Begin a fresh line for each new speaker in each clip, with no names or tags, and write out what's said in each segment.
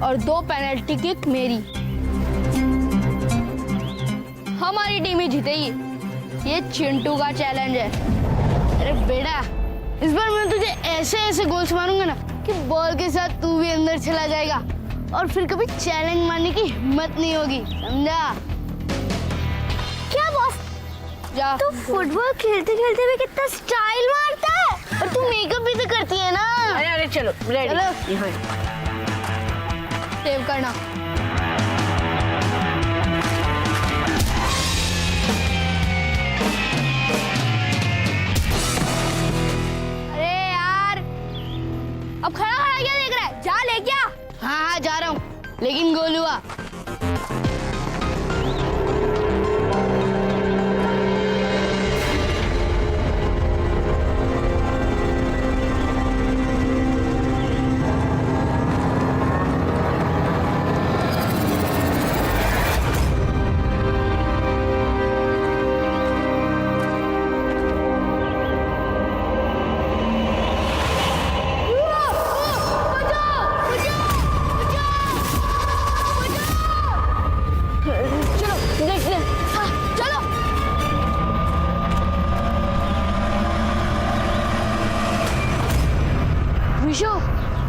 और 2 penalty kick मेरी। हमारी टीम ही जीतेगी। ये चिंटू का चैलेंज है। अरे बेटा, इस बार मैं तुझे ऐसे ऐसे गोल्स मारूंगा ना कि बॉल के साथ तू भी अंदर चला जाएगा और फिर कभी चैलेंज मारने की हिम्मत नहीं होगी, समझा?
क्या बॉस,
जा।
तू फुटबॉल खेलते खेलते भी कितना स्टाइल मारता है, और तू मेकअप भी तो करती है ना।
अरे अरे चलो रेडी।
चलो
यहाँ
सेव करना। अरे यार, अब खड़ा खड़ा क्या देख रहा है? जा ले क्या? हाँ जा रहा हूँ, लेकिन गोल हुआ।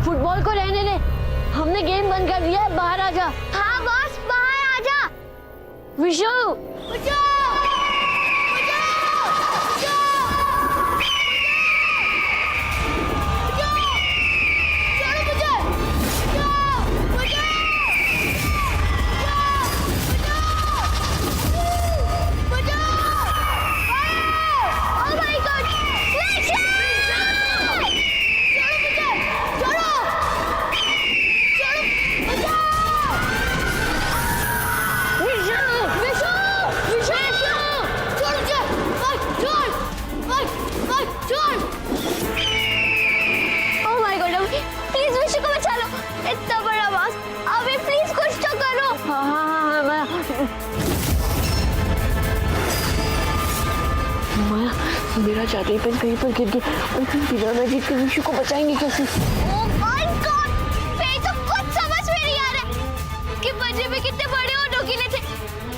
फुटबॉल को रहने दे, हमने गेम बंद कर दिया है, बाहर आ जा।
हाँ बॉस, बाहर आ जा।
विशु मेरा जाते ही पेन कहीं पर गिर गया और फिर बिना मैजिक के विशु को बचाएंगे कैसे?
ओह माय गॉड, मेरी तो कुछ समझ में नहीं आ रहा कि बच्चे में कितने बड़े और ढोकीले थे।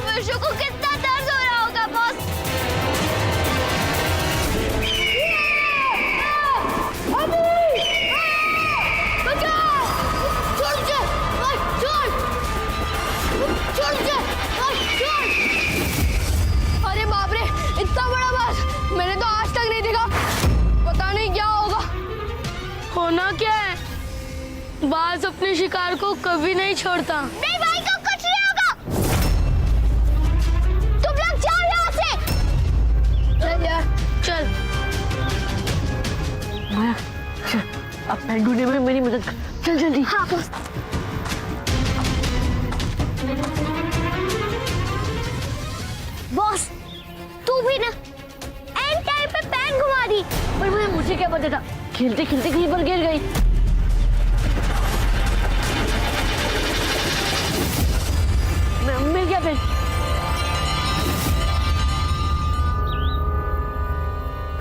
विशु को कितना दर्द हो रहा होगा बॉस।
अरे बाप रे, इतना बड़ा बास मैंने तो आज तक नहीं देखा। पता नहीं क्या होगा। होना क्या है, बाज अपने शिकार को कभी नहीं छोड़ता।
नहीं भाई को कुछ नहीं होगा, तुम लोग जाओ यहाँ से।
चल यार चल।
माया चल, अब पेन ढूंढने में मेरी मदद कर, चल जल्दी।
हाँ बॉस। बॉस तू भी ना एंड टाइम पे पेन घुमा दी।
पर मुझे क्या पता था, खेलते खेलते कहीं पर गिर गई। मिल गया पेन।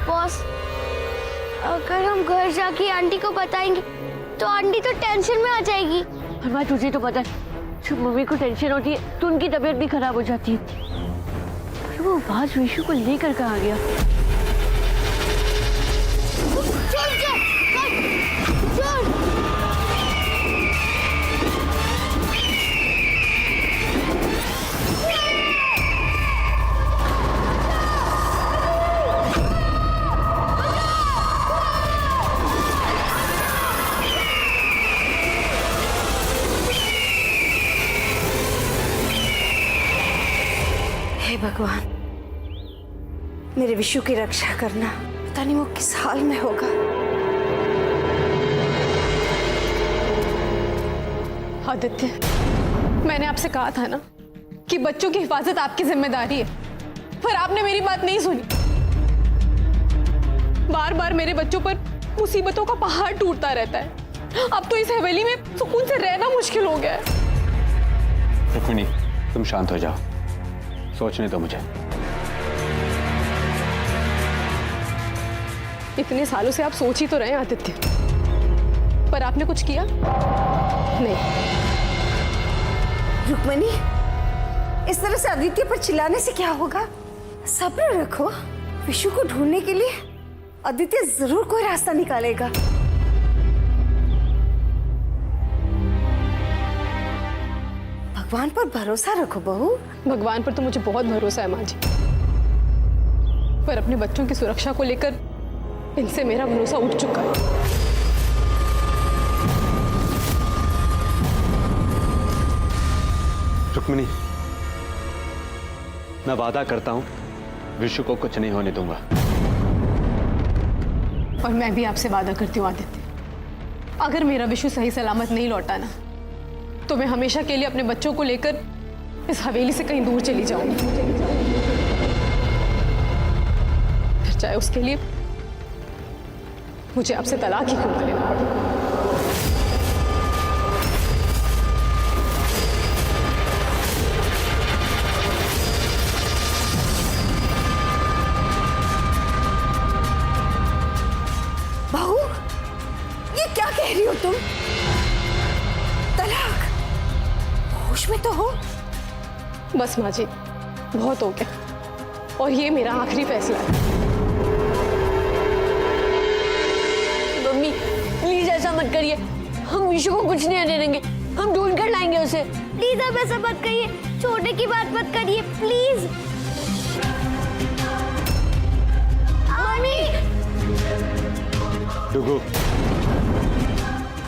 बॉस अगर हम घर जाके आंटी को बताएंगे तो आंटी तो टेंशन में आ जाएगी।
पर मैं तुझे तो पता है, जब मम्मी को टेंशन होती है तो उनकी तबीयत भी खराब हो जाती है। पर वो बाज विशु को लेकर कहाँ गया?
हे भगवान, मेरे विशु की रक्षा करना। पता नहीं वो किस हाल में होगा।
आदित्य, मैंने आपसे कहा था ना कि बच्चों की हिफाजत आपकी जिम्मेदारी है, पर आपने मेरी बात नहीं सुनी। बार बार मेरे बच्चों पर मुसीबतों का पहाड़ टूटता रहता है। अब तो इस हवेली में सुकून से रहना मुश्किल हो गया है।
रुक्मिणी, तुम शांत हो जाओ, सोचने दो मुझे।
इतने सालों से आप सोच ही तो रहे हैं आदित्य, पर आपने कुछ किया नहीं।
रुक्मणी, इस तरह से आदित्य पर चिल्लाने से क्या होगा? सब्र रखो। विशु को ढूंढने के लिए आदित्य जरूर कोई रास्ता निकालेगा। भगवान पर भरोसा रखो बहू।
भगवान पर तो मुझे बहुत भरोसा है माँ जी, पर अपने बच्चों की सुरक्षा को लेकर इनसे मेरा भरोसा उठ चुका है।
रुक्मिणी, मैं वादा करता हूं विशु को कुछ नहीं होने दूंगा।
और मैं भी आपसे वादा करती हूँ आदित्य, अगर मेरा विशु सही सलामत नहीं लौटा ना, तो मैं हमेशा के लिए अपने बच्चों को लेकर इस हवेली से कहीं दूर चली जाऊंगी, फिर चाहे उसके लिए मुझे आपसे तलाक ही क्यों ना लेना पड़े।
बहू, ये क्या कह रही हो तुम? तलाक? होश में तो हो?
बस माँ जी, बहुत हो गया, और ये मेरा आखिरी फैसला है।
मम्मी प्लीज ऐसा मत करिए, हम विशु को कुछ नहीं देंगे, हम ढूंढ कर लाएंगे उसे।
प्लीज आप ऐसा मत करिए, छोटे की बात मत करिए प्लीज। मम्मी,
डुगू,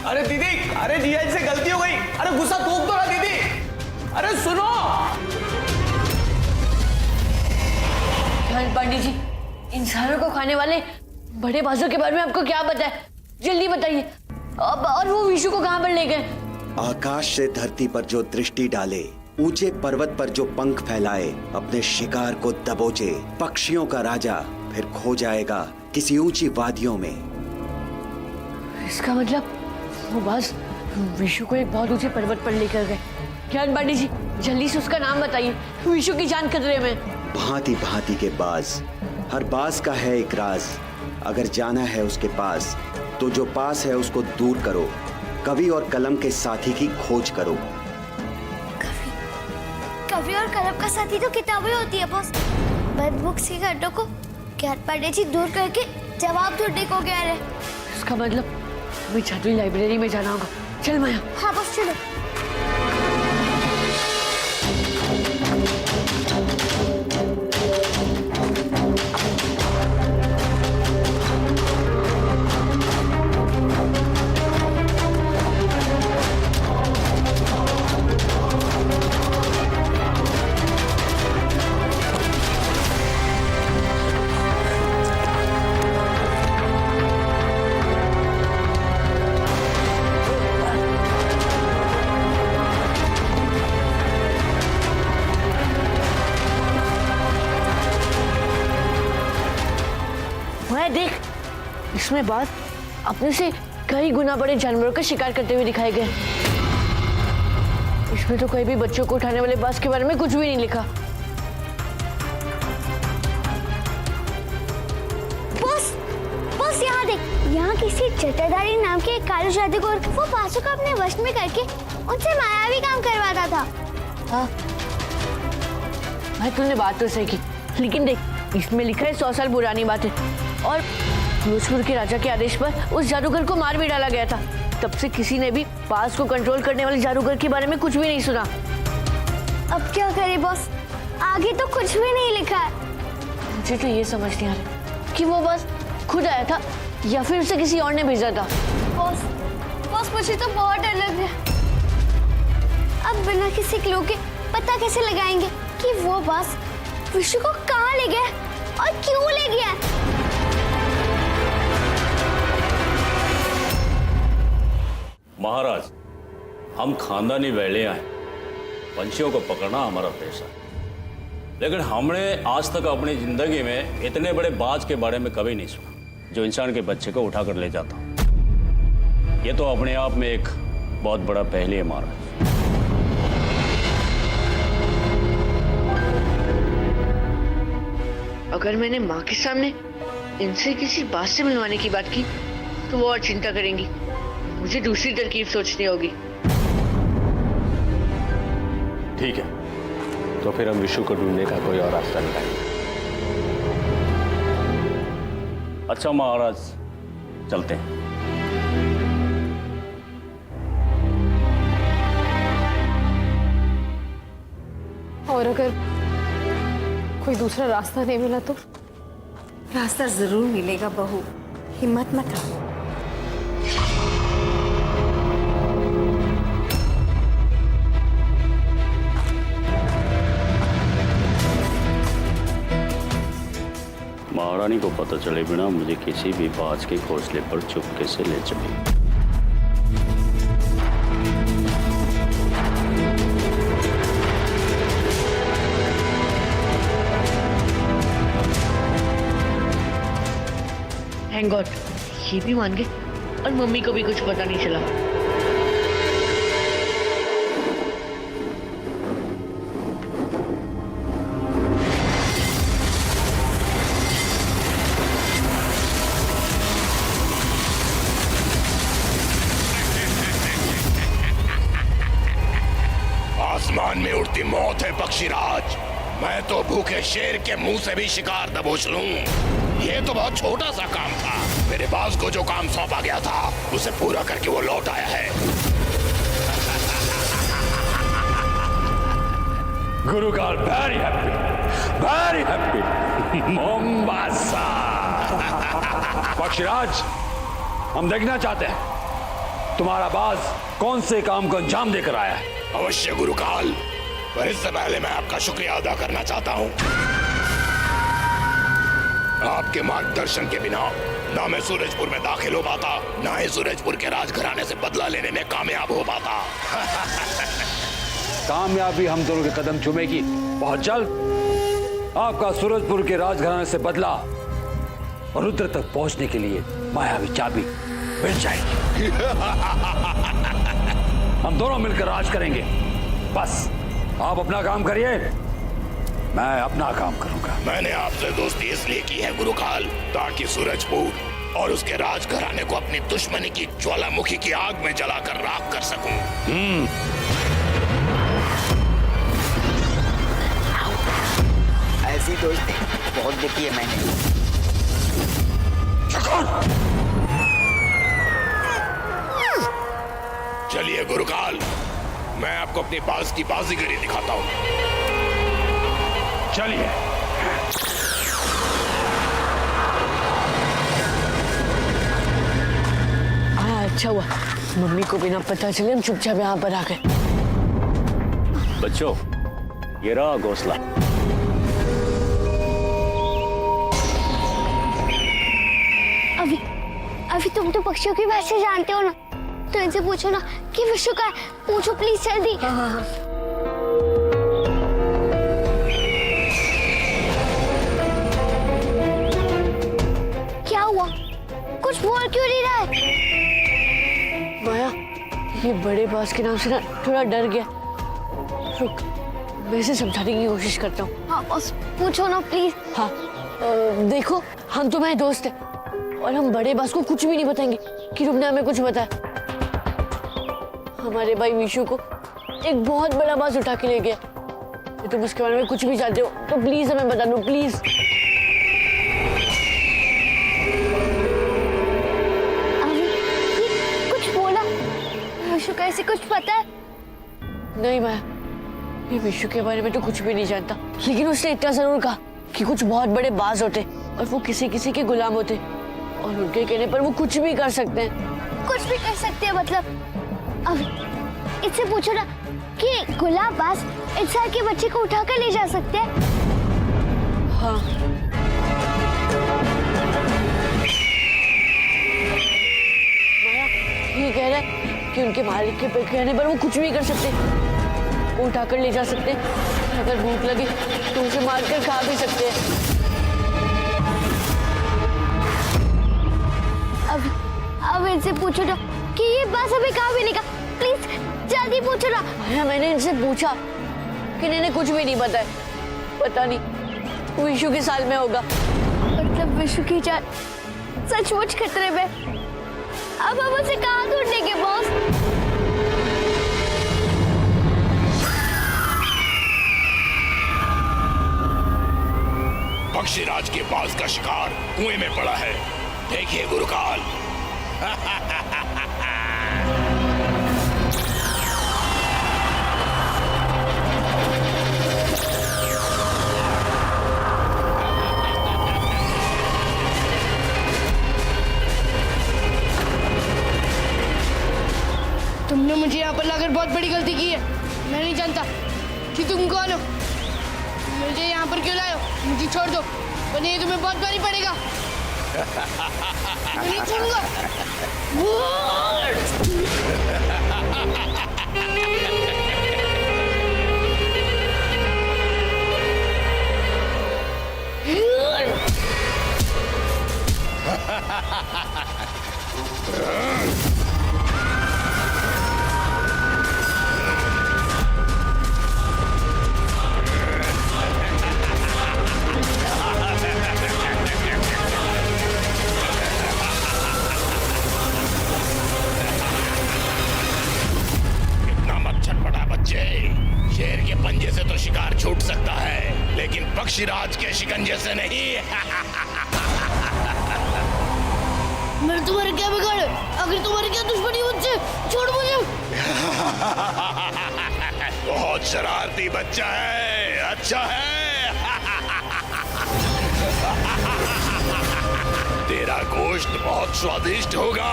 अरे दीदी, अरे जिया से गलती हो गई। अरे गुस्सा थूक दो ना दीदी। अरे सुनो।
ज्ञान पांडे जी, इंसानों को खाने वाले बड़े बाजों के बारे में आपको क्या पता है? जल्दी बताइए। अब और वो विशु को कहाँ पर ले गए?
आकाश से धरती पर जो दृष्टि डाले, ऊंचे पर्वत पर जो पंख फैलाए, अपने शिकार को दबोचे, पक्षियों का राजा फिर खो जाएगा किसी ऊंची वादियों में।
इसका मतलब वो बाज विशु को एक बहुत ऊंचे पर्वत पर लेकर गए। ज्ञान पांडे जी, जल्दी से उसका नाम बताइए, विशु की जान खतरे में।
भांति भांति के बाज, हर बाज का है एक राज। अगर जाना है उसके पास, तो जो पास है उसको दूर करो। कवि और कलम के साथी की खोज करो।
कवि और कलम का साथी तो किताबें होती है बॉस। बंद बुक से घंटों को ज्ञान पांडे जी दूर करके जवाब ढूंढने को गया है।
इसका मतलब हमें जादुई लाइब्रेरी में जाना होगा। चल माया।
हाँ बस चलो।
देख, इसमें बात अपने से कई गुना बड़े जानवरों का शिकार करते हुए दिखाए गए। इसमें तो कोई भी बच्चों को उठाने वाले बाज के बारे में कुछ भी नहीं लिखा।
बॉस, बॉस यहाँ देख, यहाँ किसी चटरदारी नाम के एक कालू जादूगर वो बाजों को अपने वश में करके उनसे मायावी काम करवाता था।
हाँ भाई, तूने बात तो सही की, लेकिन देख इसमें लिखा है 100 साल पुरानी बात है, और फिरोजपुर के राजा के आदेश पर उस जादूगर को मार भी डाला गया था। तब से किसी ने भी बाज को कंट्रोल करने वाले जादूगर के बारे में कुछ भी नहीं सुना।
अब क्या करे बॉस, आगे तो कुछ भी नहीं लिखा है।
मुझे तो ये समझ नहीं आ रहा कि वो बाज खुद आया था या फिर उसे किसी और ने भेजा था।
बॉस, बॉस मुझे तो बहुत डर लग रहा है। अब बिना किसी क्लू के पता कैसे लगाएंगे कि वो बाज विशु को कहाँ ले गया और क्यों ले गया?
महाराज, हम खानदानी वैलियां हैं, पंछियों को पकड़ना हमारा पेशा है, लेकिन हमने आज तक अपनी जिंदगी में इतने बड़े बाज के बारे में कभी नहीं सुना जो इंसान के बच्चे को उठा कर ले जाता। ये तो अपने आप में एक बहुत बड़ा पहली है महाराज।
अगर मैंने माँ के सामने इनसे किसी बात से मिलवाने की बात की तो वो और चिंता करेंगी। मुझे दूसरी तरकीब सोचनी होगी।
ठीक है, तो फिर हम विशु को ढूंढने का कोई और रास्ता निकालेंगे।
अच्छा महाराज, चलते हैं।
और अगर कोई दूसरा रास्ता नहीं मिला तो?
रास्ता जरूर मिलेगा बहू, हिम्मत मत हारो।
महारानी को पता चले बिना मुझे किसी भी बाज के घोंसले पर चुपके से ले चले।
थैंक गॉड, ये भी मान गए और मम्मी को भी कुछ पता नहीं चला।
आसमान में उड़ती मौत है पक्षीराज, मैं तो भूखे शेर के मुंह से भी शिकार दबोच लूं। ये तो बहुत छोटा सा काम था। मेरे बास को जो काम सौंपा गया था उसे पूरा करके वो लौट आया है।
गुरुकाल वेरी हैप्पी मोम्बासा।
पक्षीराज, हम देखना चाहते हैं तुम्हारा बाज कौन से काम को अंजाम देकर आया है।
अवश्य गुरुकाल, पर इससे पहले मैं आपका शुक्रिया अदा करना चाहता हूँ। आपके मार्गदर्शन के बिना ना मैं सूरजपुर में दाखिल हो पाता, ना ही सूरजपुर के राजघराने से बदला लेने में कामयाब हो पाता।
कामयाबी हम दोनों के कदम चूमेगी बहुत जल्द। आपका सूरजपुर के राजघराने से बदला और रुद्र तक पहुंचने के लिए मायावी चाबी मिल जाएगी। हम दोनों मिलकर राज करेंगे। बस आप अपना काम करिए, मैं अपना काम करूंगा।
मैंने आपसे दोस्ती इसलिए की है गुरुकाल, ताकि सूरजपुर और उसके राजघराने को अपनी दुश्मनी की ज्वालामुखी की आग में जलाकर राख कर सकूं।
ऐसी दोस्ती बहुत देखी है मैंने।
चलिए गुरुकाल, मैं आपको अपनी बाज की बाजीगरी दिखाता हूँ।
चलिए।
हाँ, अच्छा हुआ मम्मी को बिना पता चले हम चुपचाप यहाँ पर आ गए।
बच्चों, ये रहा घोंसला।
अभी तुम तो पक्षियों की भाषा जानते हो ना, तो इनसे पूछो ना कि विशु का है। पूछो प्लीज जल्दी। हाँ। क्या हुआ? कुछ बोल क्यों नहीं रहा है?
माया, ये बड़े बास के नाम से ना थोड़ा डर गया। रुक, मैं इसे समझाने की कोशिश करता हूँ।
हाँ बस पूछो ना प्लीज।
हाँ, देखो हम तुम्हारे दोस्त हैं और हम बड़े बास को कुछ भी नहीं बताएंगे कि तुमने हमें कुछ बताया। हमारे भाई विशु को एक बहुत बड़ा बाज उठा के ले गया। तो तुम उसके बारे में कुछ भी जानते हो तो प्लीज हमें बता दो, प्लीज।
अभी कुछ बोला? विशु का ऐसे कुछ पता है?
नहीं माया, ये विशु के बारे में तो कुछ भी नहीं जानता, लेकिन उसने इतना जरूर कहा कि कुछ बहुत बड़े बाज होते और वो किसी किसी के गुलाम होते और उनके कहने पर वो कुछ भी कर सकते हैं।
कुछ भी कर सकते हैं मतलब? अब इससे पूछो ना कि गुलाब बाज इंसान के बच्चे को उठाकर ले जा सकते हैं?
हाँ। माया ये कह रहा है कि उनके मालिक के कहने पर वो कुछ भी कर सकते, वो उठाकर ले जा सकते, अगर भूख लगे तो उसे मारकर खा भी सकते हैं।
अब इनसे पूछो ना कि ये बात हमें कहाँ मिलेगा। प्लीज जल्दी पूछो ना।
माया, मैंने इनसे पूछा कि इन्हें कुछ भी नहीं पता है। पता नहीं विशु के साल में होगा।
मतलब विशु की जान सचमुच खतरे में। अब हम उसे कहाँ ढूंढेंगे बॉस?
पक्षीराज के बाज का शिकार कुएं में पड़ा है। देखिए गुरुकाल।
तुमने मुझे यहाँ पर लाकर बहुत बड़ी गलती की है। मैं नहीं जानता कि तुम कौन हो। मुझे यहाँ पर क्यों लाए हो? मुझे छोड़ दो, वरना ये तुम्हें बहुत भारी पड़ेगा। मैं नहीं छोड़ूंगा।
शेर के पंजे से तो शिकार छूट सकता है, लेकिन पक्षीराज के शिकंजे से नहीं।
मैं तुम्हारे क्या बिगाड़े? अगर तुम्हारी क्या दुश्मनी मुझसे, छोड़ मुझे।
बहुत शरारती बच्चा है, अच्छा है। तेरा गोश्त बहुत स्वादिष्ट होगा,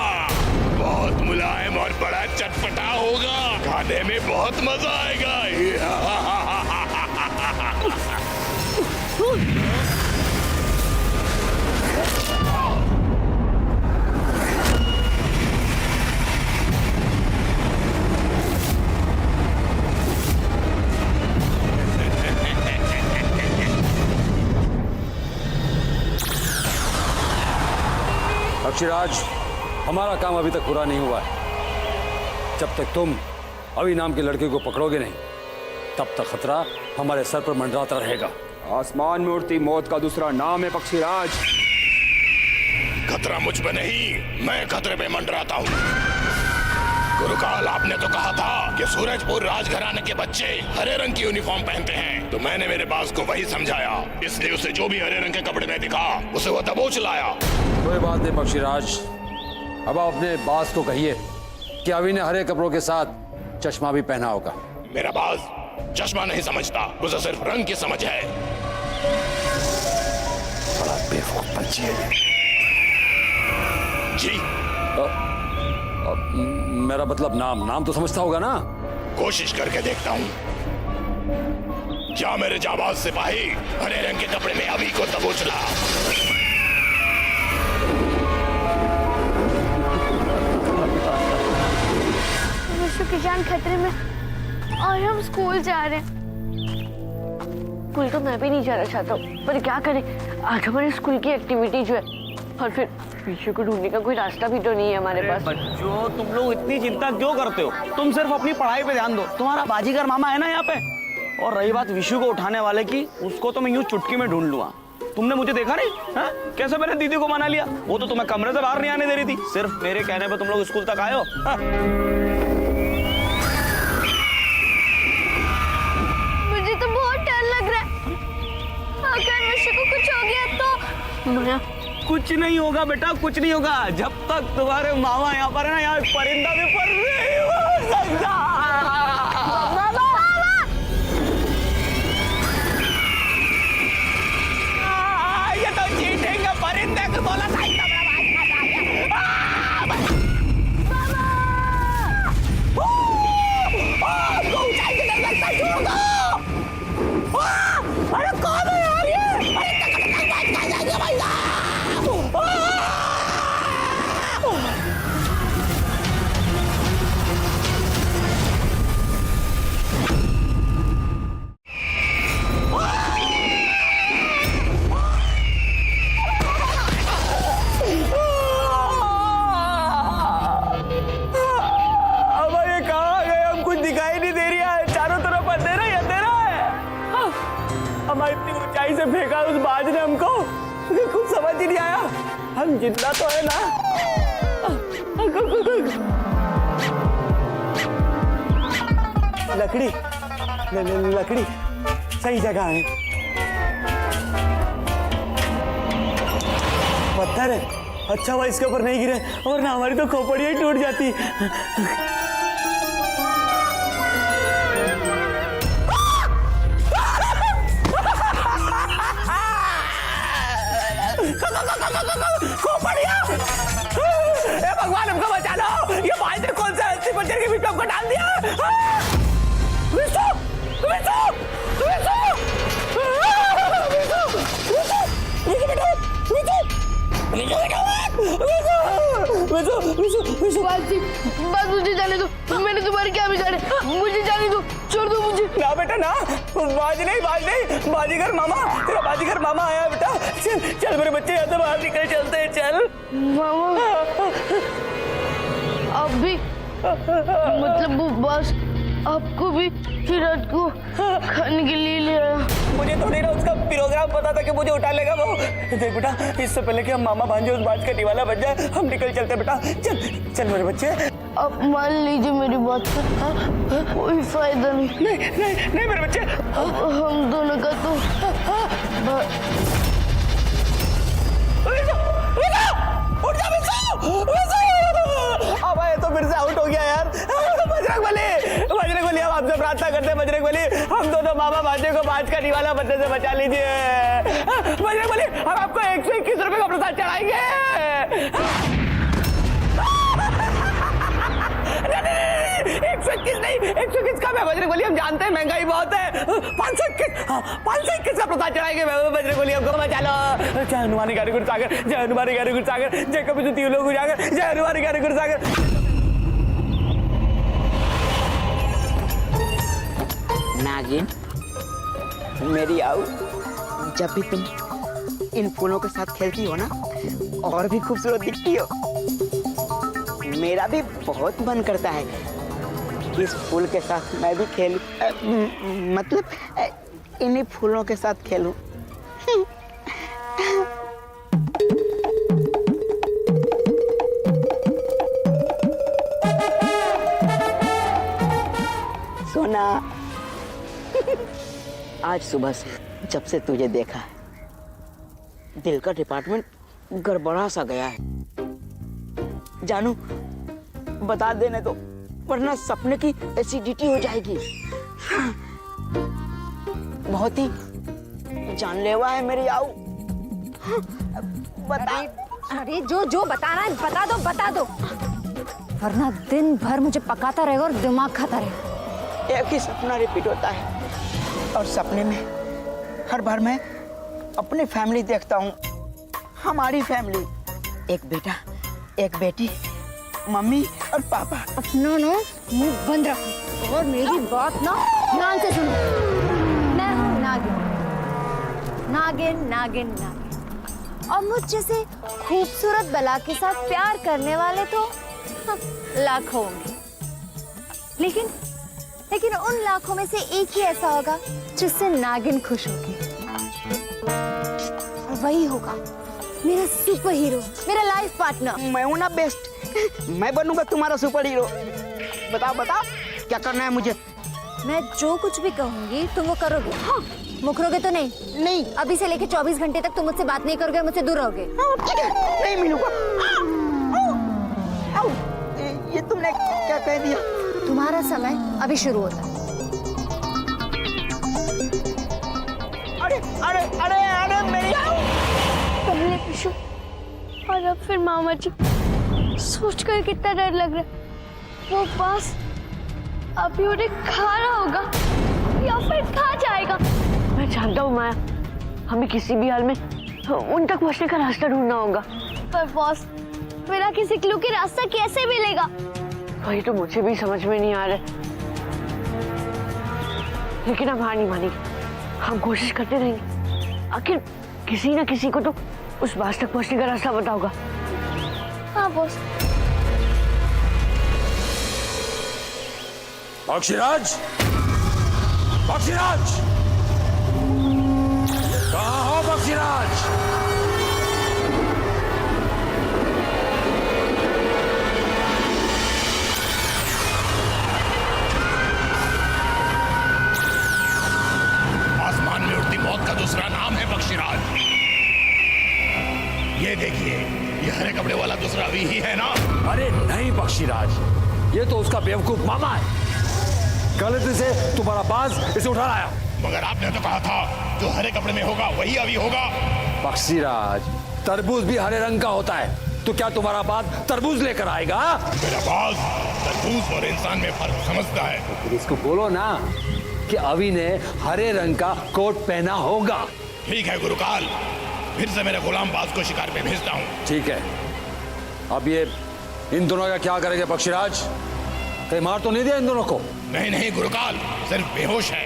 बहुत मुलायम और बड़ा चटपटा होगा, खाने में बहुत मजा आएगा।
पक्षीराज, हमारा काम अभी तक पूरा नहीं हुआ है। जब तक तुम अभी नाम के लड़के को पकड़ोगे नहीं, तब तक खतरा हमारे सर पर मंडराता रहेगा।
आसमान में उड़ती मौत का दूसरा नाम है पक्षीराज।
खतरा मुझ पे नहीं, मैं खतरे पे मंडराता हूँ। गुरुकाल, आपने तो कहा था कि सूरजपुर राजघराने के बच्चे हरे रंग की यूनिफॉर्म पहनते हैं, तो मैंने मेरे बास को वही समझाया, इसलिए उसे जो भी हरे रंग के कपड़े में दिखा उसे वो दबोच लाया।
कोई बात नहीं पक्षीराज, अब आप अपने बास को कहिए कि अभी ने हरे कपड़ों के साथ चश्मा भी पहना होगा।
मेरा बास चश्मा नहीं समझता, उसे सिर्फ रंग की समझ है।
बड़ा बेवकूफ पंछी है।
जी
मेरा मतलब नाम तो समझता होगा ना?
कोशिश करके देखता हूँ। क्या मेरे जाबाज सिपाही हरे रंग के कपड़े में अभी को दबोच ला?
विशु की जान खतरे में और हम स्कूल जा रहे हैं।
स्कूल तो मैं भी नहीं जाना चाहता हूँ, पर क्या करें, आज हमारे स्कूल की एक्टिविटी जो है, और फिर विशु को ढूंढने का कोई रास्ता भी तो नहीं है हमारे पास।
बच्चों, तुम लोग इतनी चिंता क्यों करते हो? तुम सिर्फ अपनी पढ़ाई पे ध्यान दो। तुम्हारा बाजीगर मामा है ना यहाँ पे। और रही बात विशु को उठाने वाले की, उसको तो मैं यूं चुटकी में ढूंढ लूंगा। तुमने मुझे देखा नहीं है? कैसे मैंने दीदी को मना लिया? वो तो तुम्हें कमरे से बाहर नहीं आने दे रही थी, सिर्फ मेरे कहने पे तुम लोग स्कूल तक आए हो।
मुझे तो बहुत डर लग रहा है, अगर विशु को कुछ हो गया तो।
कुछ नहीं होगा बेटा, कुछ नहीं होगा। जब तक तुम्हारे मामा यहाँ पर है ना, यहाँ परिंदा भी पर नहीं हो सकता। ये तो चीटिंग है, परिंदे को बोला था। अरे कौन है यार ये? इतनी ऊंचाई से फेंका उस बाज ने हमको, कुछ समझ ही नहीं आया। हम जिंदा तो है ना? लकड़ी लकड़ी सही जगह है। अरे अच्छा हुआ इसके ऊपर नहीं गिरे, वरना हमारी तो खोपड़ियाँ ही टूट जाती। खोपड़ियाँ! ए भगवान हमको बचा लो! ये भाई ने कौन सा अस्सी पंजर के बीच में हमको डाल दिया? विशु! विशु! विशु! विशु बेटा! विशु बेटा! विशु!
बस मुझे जाने दो, मैंने तुम्हारे क्या बिगाड़े, मुझे जाने दो, छोड़ दो मुझे।
ना बेटा ना, बाज नहीं, बाजीगर मामा, तेरा बाजीगर मामा आया बेटा। चल चल मेरे बच्चे, यहाँ से बाहर निकल, चलते हैं, चल।
मामा अब भी मतलब वो बस आपको भी फिराज को खाने के लिए ले आया।
मुझे थोड़ी ना उसका प्रोग्राम पता था कि मुझे उठा लेगा वो। देख बेटा, इससे पहले कि हम मामा भांजे उस बाज का दीवाना बन जाए, हम निकल चलते बेटा। चल चल मेरे बच्चे।
अब मान लीजिए मेरी बात का कोई फायदा नहीं।
नहीं मेरे बच्चे,
अब हम दोनों का तो
अब आए तो फिर से आउट हो गया यार। बजरंगबली, हम आपसे प्रार्थना करते हैं बजरंगबली, हम दोनों मामा भांजे को बाज का दीवाना बनने से बचा लीजिए। बजरंगबली, हम आपको 121 रुपए का प्रसाद चढ़ाएंगे। 121 नहीं, 121 का मैं बजरंगबली, हम जानते हैं महंगाई बहुत है। 521 का प्रसाद चढ़ाएंगे बजरंगबली, हमको बचा लो। जय हनुमान ज्ञानी गुण सागर, जय हनुमान ज्ञानी गुण सागर, जय कभी तीन लोग उजागर, जय हनुमान ज्ञानी गुण सागर।
नागिन, मेरी आओ, जब भी तुम इन फूलों के साथ खेलती हो ना, और भी खूबसूरत दिखती हो। मेरा भी बहुत मन करता है कि इस फूल के साथ मैं भी खेलूं, मतलब इन्हीं फूलों के साथ खेलूं। सोना, आज सुबह से जब से तुझे देखा है, दिल का डिपार्टमेंट गड़बड़ा सा गया है। जानू, बता देने दो, वरना सपने की एसिडिटी हो जाएगी। बहुत ही जानलेवा है मेरी आऊ। बता।
अरे जो बताना है बता दो, वरना दिन भर मुझे पकाता रहेगा और दिमाग खाता रहेगा।
एक ही सपना रिपीट होता है, और सपने में हर बार मैं अपनी फैमिली देखता हूँ। हमारी फैमिली, एक बेटा, एक बेटी, मम्मी और पापा।
अपना ना मुंह बंद रखो और मेरी बात ना ध्यान से सुनो। मैं हूँ नागिन, और मुझ जैसे खूबसूरत बला के साथ प्यार करने वाले तो लाखों होंगे, लेकिन उन लाखों में से एक ही ऐसा होगा जिससे नागिन खुश होगी, और वही होगा मेरा सुपर हीरो, मेरा लाइफ पार्टनर।
मैं हूं ना बेस्ट, मैं बनूंगा तुम्हारा सुपर हीरो। बताओ क्या करना है मुझे?
मैं जो कुछ भी कहूंगी तुम वो करोगे। हाँ। मुकरोगे तो नहीं, अभी से लेके 24 घंटे तक तुम मुझसे बात नहीं करोगे, मुझसे दूर रहोगे।
ठीक है, नहीं मिलूंगा। ये तुमने क्या कह दिया?
तुम्हारा समय अभी शुरू होता है।
अरे मेरी
पहले विशु और अब फिर मामा जी, सोचकर कितना डर लग रहा है। वो बस अभी उन्हें खा रहा होगा या फिर खा जाएगा।
मैं जानता हूँ माया, हमें किसी भी हाल में उन तक पहुँचने का रास्ता ढूंढना होगा।
पर बॉस, बिना किसी क्लू के रास्ता कैसे मिलेगा?
वही तो मुझे भी समझ में नहीं आ रहा, लेकिन अब हार नहीं मानेंगे, हम कोशिश करते रहेंगे। आखिर किसी न किसी को तो उस बास तक पहुंचने का रास्ता पता होगा।
हाँ बॉस।
पक्षीराज, पक्षीराज, कहाँ हो पक्षीराज?
आसमान में उड़ती मौत का दूसरा नाम है पक्षीराज। ये देखिए, वही ही है ना?
अरे नहीं पक्षीराज, ये तो उसका बेवकूफ मामा है। गलती से तुम्हारा बाज इसे उठा लाया।
मगर आपने तो कहा था जो हरे कपड़े में होगा वही अभी होगा।
पक्षीराज, तरबूज भी हरे रंग का होता है, तो क्या तुम्हारा बाज तरबूज लेकर आएगा?
मेरा बाज तरबूज और इंसान में फर्क समझता है।
तो फिर इसको बोलो ना कि अभी ने हरे रंग का कोट पहना होगा।
ठीक है गुरुकाल, फिर से मेरे गुलाम बाज को शिकार पे भेजता हूँ।
ठीक है, अब ये इन दोनों का क्या करेंगे पक्षीराज? कहीं मार तो नहीं दिया इन दोनों को?
नहीं नहीं गुरुकाल, सिर्फ बेहोश है।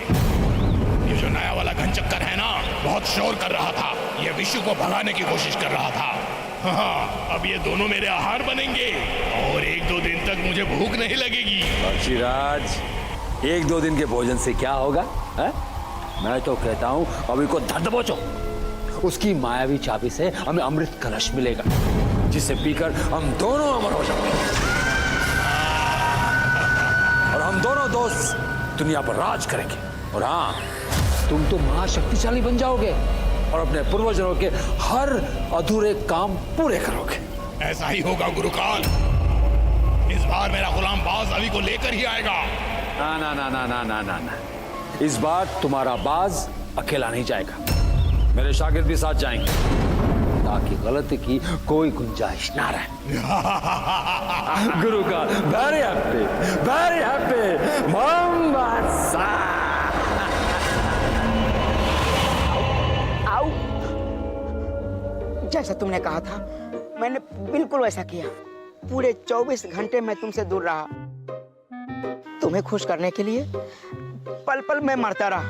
ये जो नया वाला घन चक्कर है ना, बहुत शोर कर रहा था। ये विशु को भगाने की कोशिश कर रहा था। हाँ, अब ये दोनों मेरे आहार बनेंगे और 1-2 दिन तक मुझे भूख नहीं लगेगी।
पक्षीराज, 1-2 दिन के भोजन से क्या होगा है? मैं तो कहता हूँ अभी को धर दबोचो। उसकी मायावी चाबी से हमें अमृत कलश मिलेगा, जिसे पीकर हम दोनों अमर हो जाएंगे और हम दोनों दोस्त दुनिया पर राज करेंगे। और हाँ, तुम तो महाशक्तिशाली बन जाओगे और अपने पूर्वजों के हर अधूरे काम पूरे करोगे।
ऐसा ही होगा गुरुकाल। इस बार मेरा गुलाम बाज अभी को लेकर ही आएगा।
ना ना ना ना ना ना ना ना, इस बार तुम्हारा बाज अकेला नहीं जाएगा, मेरे शागिर्द भी साथ जाएंगे, ताकि गलती की कोई गुंजाइश ना रहे। गुरु का वेरी हैप्पी मोमबत्सा।
आओ, जैसा तुमने कहा था मैंने बिल्कुल वैसा किया। पूरे 24 घंटे मैं तुमसे दूर रहा, तुम्हें खुश करने के लिए पल पल मैं मरता रहा।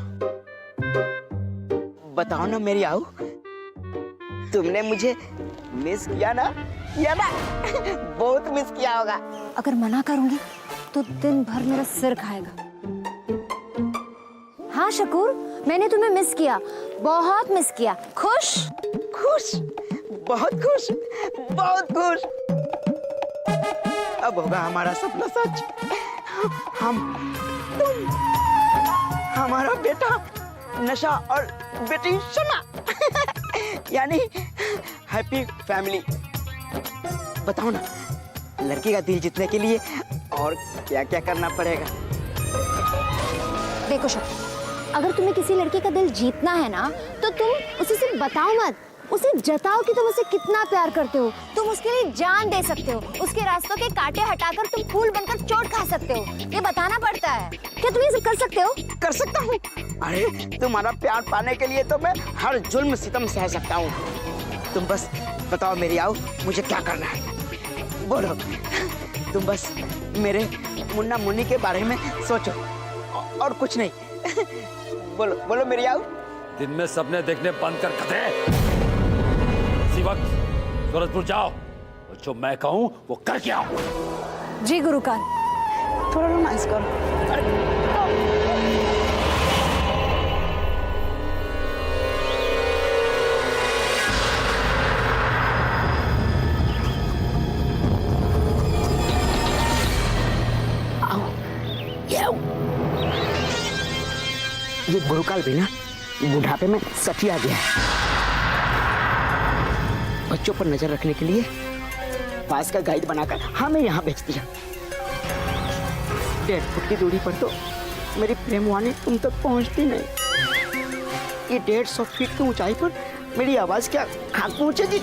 बताओ ना मेरी आओ, तुमने मुझे मिस किया ना? बहुत मिस किया होगा।
अगर मना करूंगी तो दिन भर मेरा सिर खाएगा। हाँ शकूर, मैंने तुम्हें मिस किया, बहुत मिस किया। खुश?
खुश, बहुत खुश, बहुत खुश। अब होगा हमारा सपना सच। हम, तुम, हमारा बेटा नशा और बेटी सोना। यानी हैप्पी फैमिली। बताओ ना, लड़की का दिल जीतने के लिए और क्या क्या करना पड़ेगा?
देखो शकूर, अगर तुम्हें किसी लड़की का दिल जीतना है ना, तो तुम उसे सिर्फ बताओ मत, उसे जताओ कि तुम उसे कितना प्यार करते हो। तुम उसके लिए जान दे सकते हो, उसके रास्तों के कांटे हटाकर तुम फूल बनकर चोट खा सकते हो। ये बताना पड़ता है। क्या तुम ये सब कर सकते हो?
कर सकता हूँ। अरे तुम्हारा प्यार पाने के लिए तो मैं हर जुल्म सितम सह सकता हूँ। तुम बस बताओ मेरी आओ, मुझे क्या करना है? बोलो, तुम बस मेरे मुन्ना मुन्नी के बारे में सोचो और कुछ नहीं। बोलो बोलो मेरी आओ।
दिन में सपने देखने बंद कर कते। इसी वक्त सूरजपुर जाओ और जो मैं कहूँ वो करके आओ।
जी गुरुकाल।
थोड़ा रोमांस करो। ये गुरुकाल भी ना बुढ़ापे में सफिया गया है। बच्चों पर नजर रखने के लिए पास का गाइड बनाकर हमें यहाँ भेज दिया। 1.5 फुट की दूरी पर तो मेरी प्रेम वाणी तुम तक पहुँचती नहीं। ये 150 फीट की ऊंचाई पर मेरी आवाज क्या खाक पहुँचेगी?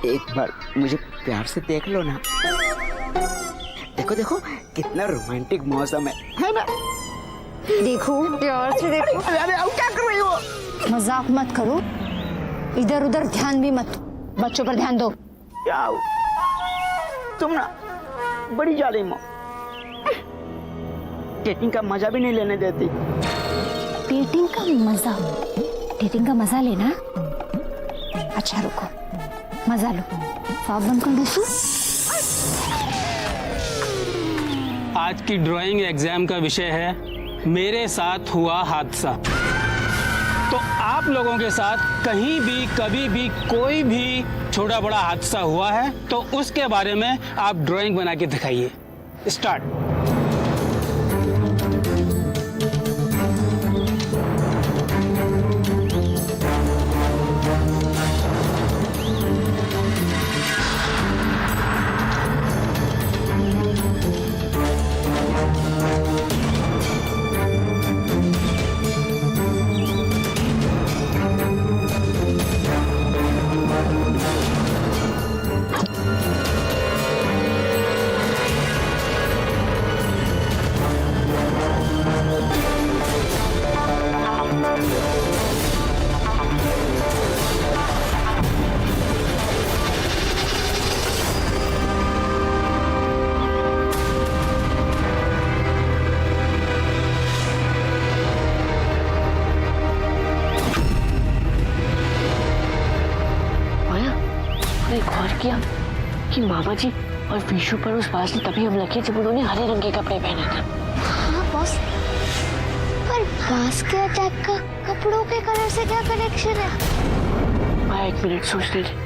एक बार मुझे प्यार से देख लो ना। देखो देखो कितना रोमांटिक मौसम है ना?
देखो, प्यार से देखो।
अरे आओ, क्या कर रही हो?
मजाक मत करो, इधर उधर ध्यान भी मत, बच्चों पर ध्यान दो।
क्या हो? तुम ना बड़ी जालिम हो, डेटिंग का मजा भी नहीं लेने देती।
डेटिंग का मजा? डेटिंग का मजा लेना? अच्छा रुको, मजा लो। साफ बंद कर दो।
आज की ड्राइंग एग्जाम का विषय है मेरे साथ हुआ हादसा। तो तो आप लोगों के साथ कहीं भी कभी भी कोई भी छोटा बड़ा हादसा हुआ है तो उसके बारे में आप ड्राइंग बना के दिखाइए। स्टार्ट।
किया कि मामा जी और विशु पर उस बाज ने तभी हमला किया जब उन्होंने हरे रंग के कपड़े पहने थे।
हाँ बॉस, पर बाज के अटैक का कपड़ों के कलर से क्या कनेक्शन है?
मैं 1 मिनट सोच लीजिए।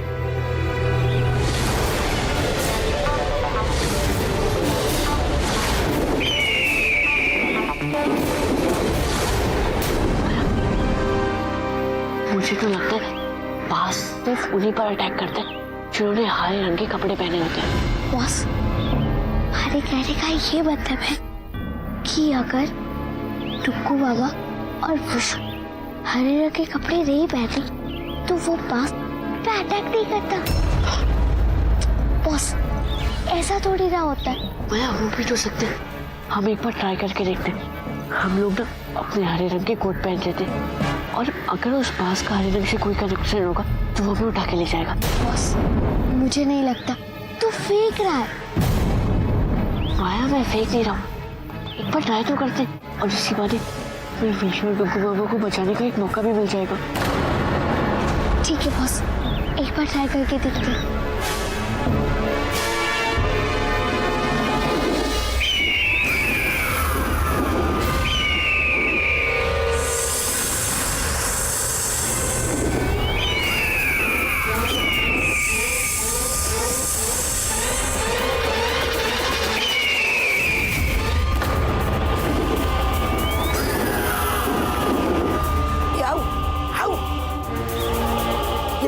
मुझे तो लगता है बाज सिर्फ उन्हीं पर अटैक करते हैं जिन्होंने हरे रंग के कपड़े पहने होते हैं।
बॉस, हमारे कहने का ये मतलब है कि अगर टुक्कू बाबा और विशु हरे रंग के कपड़े नहीं पहने तो वो बाज पे अटैक नहीं करता। बॉस, ऐसा थोड़ी ना होता है।
मैं हो भी तो सकते हैं। हम एक बार ट्राई करके देखते हैं। हम लोग ना अपने हरे रंग के कोट पहन लेते हैं और अगर उस बाज का हरे रंग से कोई कनेक्शन होगा तो वो भी उठा के ले जाएगा।
बॉस, मुझे नहीं लगता। तू फेंक रहा है।
माया, मैं फेंक नहीं रहा हूँ। एक बार ट्राई तो करते और इसी बात फिर विशु और टुक्कू बाबा को बचाने का एक मौका भी मिल जाएगा।
ठीक है बॉस, एक बार ट्राई करके देखते हैं।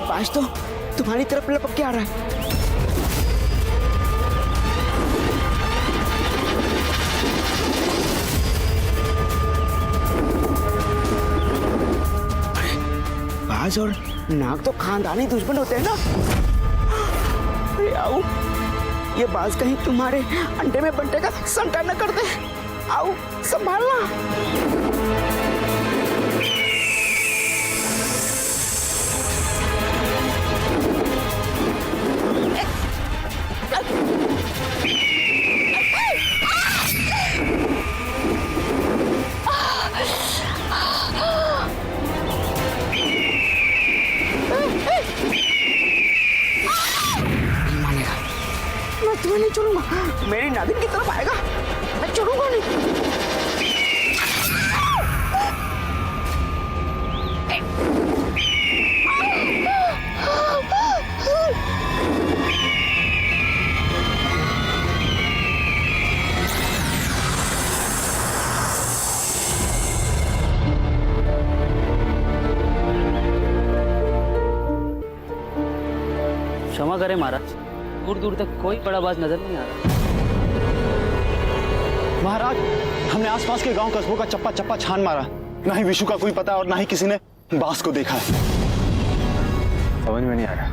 बाज तो तुम्हारी तरफ लपक के आ रहा है। बाज और नाग तो खानदानी दुश्मन होते हैं ना। अरे आओ, ये बाज कहीं तुम्हारे अंडे में बंटे का संटा न कर दे। आओ, संभालना। मैं नहीं छोड़ूंगा। मेरी नागिन की तरफ आएगा, मैं छोड़ूंगा नहीं।
क्षमा करें महाराज, दूर दूर तक कोई बड़ा बाज नजर नहीं आ रहा।
महाराज, हमने आसपास के गांव कस्बों का चप्पा चप्पा छान मारा, ना ही विशु का कोई पता और ना ही किसी ने बाज को देखा है। समझ में नहीं आ रहा,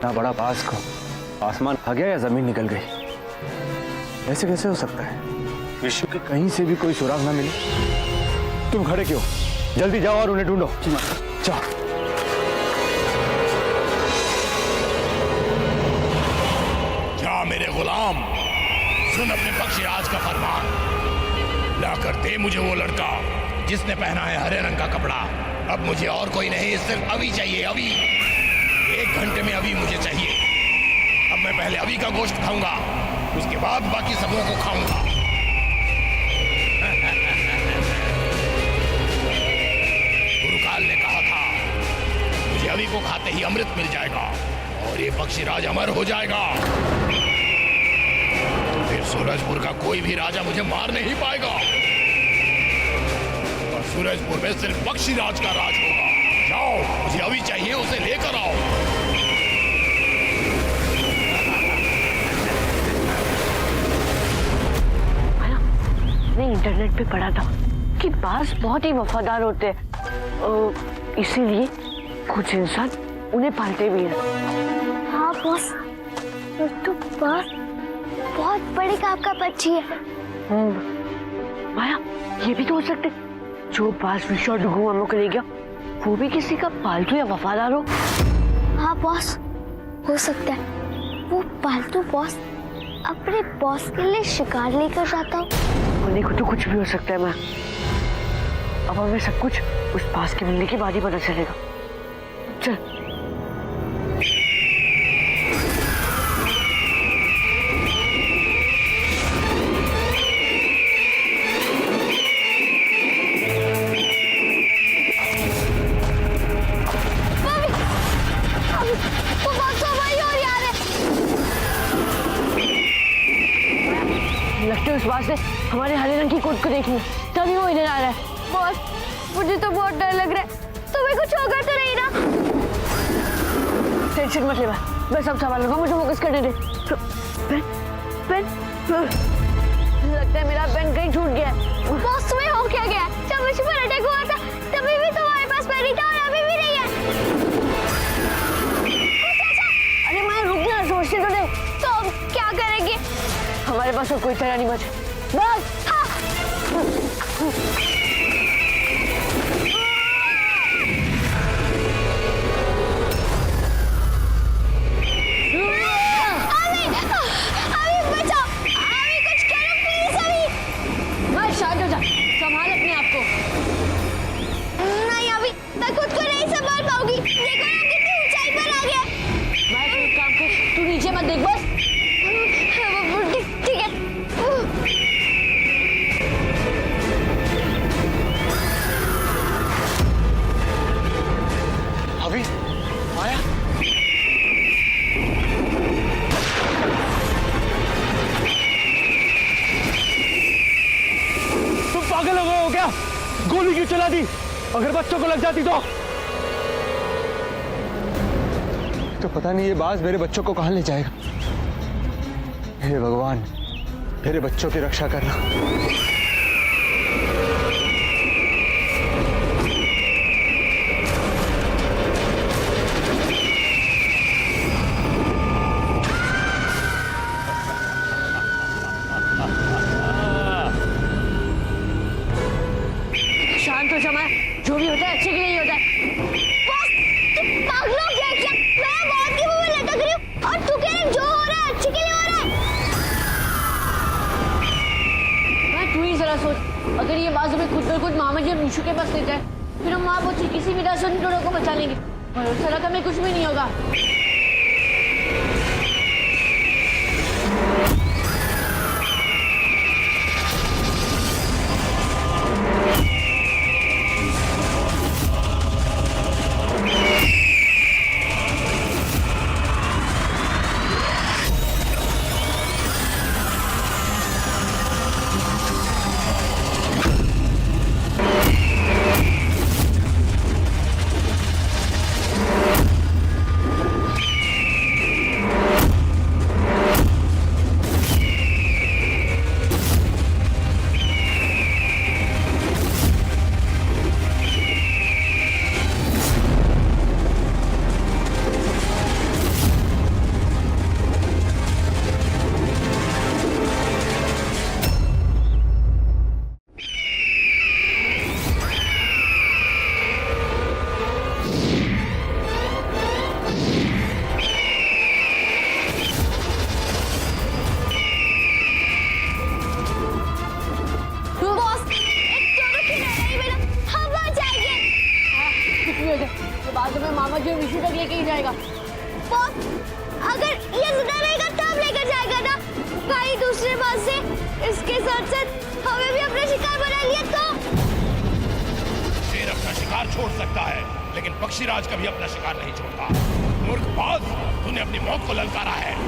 ना बड़ा बाज को आसमान आ गया या जमीन निकल गई। ऐसे कैसे हो सकता है? विशु के कहीं से भी कोई सुराग ना मिले। तुम खड़े क्यों? जल्दी जाओ और उन्हें ढूंढो। जाओ।
मेरे गुलाम, सुन अपने पक्षीराज का फरमान। लाकर दे मुझे वो लड़का जिसने पहना है हरे रंग का कपड़ा। अब मुझे और कोई नहीं, सिर्फ अभी चाहिए। अभी 1 घंटे में अभी मुझे चाहिए। अब मैं पहले अभी का गोश्त खाऊंगा, उसके बाद बाकी सबों को खाऊंगा। गुरु पक्षीराज अमर हो जाएगा, तो फिर सूरजपुर का कोई भी राजा मुझे मार नहीं पाएगा और सूरजपुर में सिर्फ पक्षीराज का राज होगा। जाओ, मुझे अभी चाहिए, उसे लेकर आओ।
मैंने इंटरनेट पे पढ़ा था कि बाज बहुत ही वफादार होते हैं, इसीलिए कुछ इंसान उन्हें पालते भी हैं।
हाँ बॉस, तो बाज बहुत बड़े काम का पक्षी है।
माया, ये भी तो हो सकते जो बाज विशु और डुगू मामू को ले गया वो भी किसी का पालतू या वफादार हो।
हाँ बॉस, हो सकता है वो पालतू बॉस अपने बॉस के लिए शिकार लेकर जाता हो।
होने को तो कुछ भी हो सकता है माँ। अब हमें सब कुछ उस पास के मिलने के बाद ही पता चलेगा। चल।
वो बात तो वही और यार है।
लगता है उस बात से हमारे हरे रंग की कोट को देखनी, तभी वो इधर आ रहा है।
बॉस, मुझे तो बहुत डर लग रहा है, तुम्हें कुछ होगा तो नहीं ना?
टेंशन मत ले, मैं सब संभालूंगा, मुझे फोकस करने दे। पेन पेन लगता है मेरा पेन कहीं छूट गया है।
बॉस, तुम्हें हो क्या गया? जब विशु पर अटैक हुआ था तभी भी तुम्हारे पास पेन ही था और अभी भी नहीं है।
अरे मैं रुकना, सोचते तो दे।
तो अब क्या करेंगे?
हमारे पास और कोई तरह नहीं बचे, बस। शांत हो जा, संभाल अपने आप को।
नहीं अभी मैं खुद को नहीं संभाल पाऊंगी। देखो ना कितनी ऊंचाई पर आ गया।
मैं एक काम कर, तू नीचे मत देख बस।
ठीक है।
अभी माया, तुम पागल हो गए हो क्या? गोली क्यों चला दी? अगर बच्चों को लग जाती तो पता नहीं ये बाज मेरे बच्चों को कहां ले जाएगा। हे भगवान, मेरे बच्चों की रक्षा करना।
शांत हो जा, जो भी होता है अच्छे के लिए ही होता है।
बॉस, तुम पागल हो क्या? मैं बहुत की मुंह में लटक रही हूँ और तू कह रहे जो हो रहा है अच्छे के लिए हो रहा है।
मैं तू ही जरा सोच, अगर ये बात हमें खुद ब खुद मामा जी और निशु के पास ले जाए, फिर हम वहाँ पहुंचे किसी भी तरह से उन दोनों को बचा लेंगे और उस तरह हमें कुछ भी नहीं होगा। बाद में मामा जी विशु तक लेके ही जाएगा।
बॉस, अगर ये जिंदा रहेगा तब लेकर जाएगा ना भाई दूसरे पास से। इसके साथ साथ हमें भी अपना शिकार बना लिया तो।
शेर अपना शिकार छोड़ सकता है, लेकिन पक्षीराज कभी अपना शिकार नहीं छोड़ता। मूर्खबाज, तूने अपनी मौत को ललकारा है।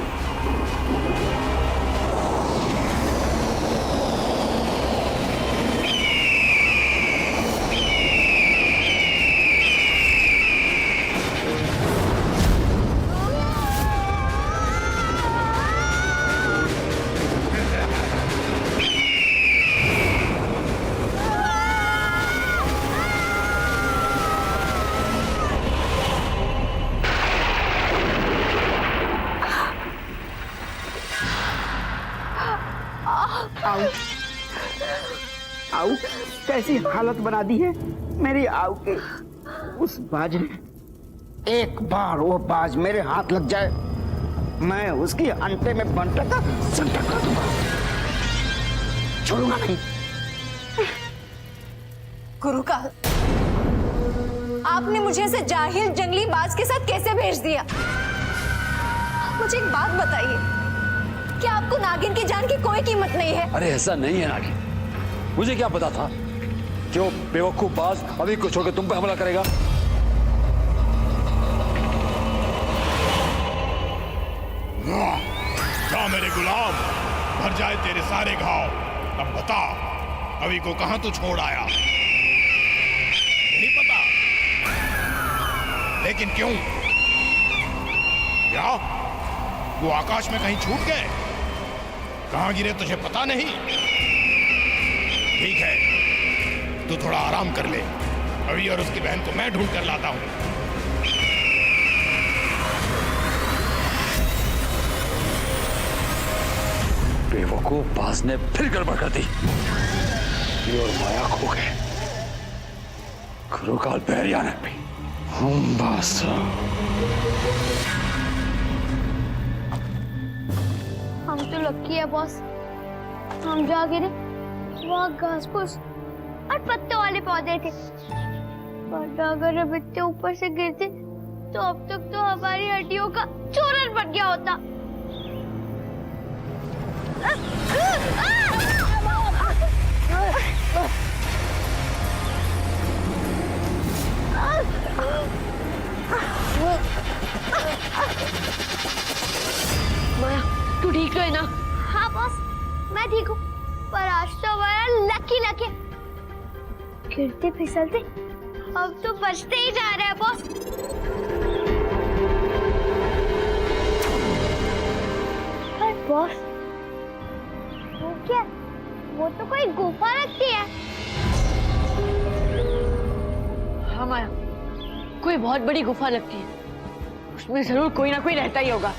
आऊ कैसी हालत बना दी है मेरी आऊ के। उस बाज ने, एक बार वो बाज मेरे हाथ लग जाए, मैं उसकी अंटे में बनता था संटा कर दूंगा, छोड़ूंगा नहीं।
गुरुकाल, आपने मुझे ऐसे जाहिल जंगली बाज के साथ कैसे भेज दिया? मुझे एक बात बताइए, क्या आपको नागिन की जान की कोई कीमत नहीं है?
अरे ऐसा नहीं है नागिन, मुझे क्या पता था कि वो बेवकूफ बाज अभी को छोड़कर तुम पे हमला करेगा।
जा मेरे गुलाम, भर जाए तेरे सारे घाव। अब बता, अभी को कहां तू छोड़ आया? नहीं पता? लेकिन क्यों? क्या वो आकाश में कहीं छूट गए? कहां गिरे तुझे पता नहीं? ठीक है, तू थोड़ा आराम कर ले, अभी और उसकी बहन को मैं ढूंढ कर लाता हूं।
बेवकूफ बाज ने फिर गड़बड़ कर दी, ये और माया खो गए। गुरुकाल भैरयानक भी हम बस।
हम तो लक्की है बॉस, हम जा गिरे वहाँ घास फूस और पत्तों वाले पौधे थे, बट अगर अब इतने ऊपर से गिरते तो अब तक तो हमारी हड्डियों का चूरन बन गया होता।
माया, तू ठीक तो है ना?
हाँ बॉस, मैं ठीक हूँ, पर आज तो हमारा लकी लकी गिरते फिसलते अब तो बचते ही जा रहे हैं बॉस। पर बॉस, वो क्या? वो तो कोई गुफा लगती है।
हाँ माया, कोई बहुत बड़ी गुफा लगती है, उसमें जरूर कोई ना कोई रहता ही होगा।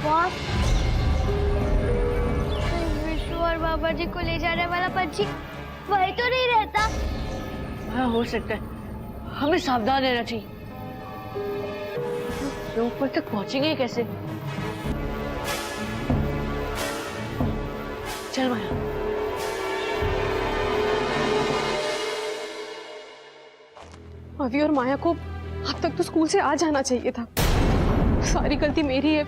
बॉस, विष्णु और बाबा जी को ले जाने वाला पंछी वही तो नहीं रहता?
हाँ, हो सकता है, हमें सावधान रहना चाहिए। लोग ऊपर तक पहुंचेंगे कैसे? चल माया।
अभी और माया को अब तक तो स्कूल से आ जाना चाहिए था। सारी गलती मेरी है,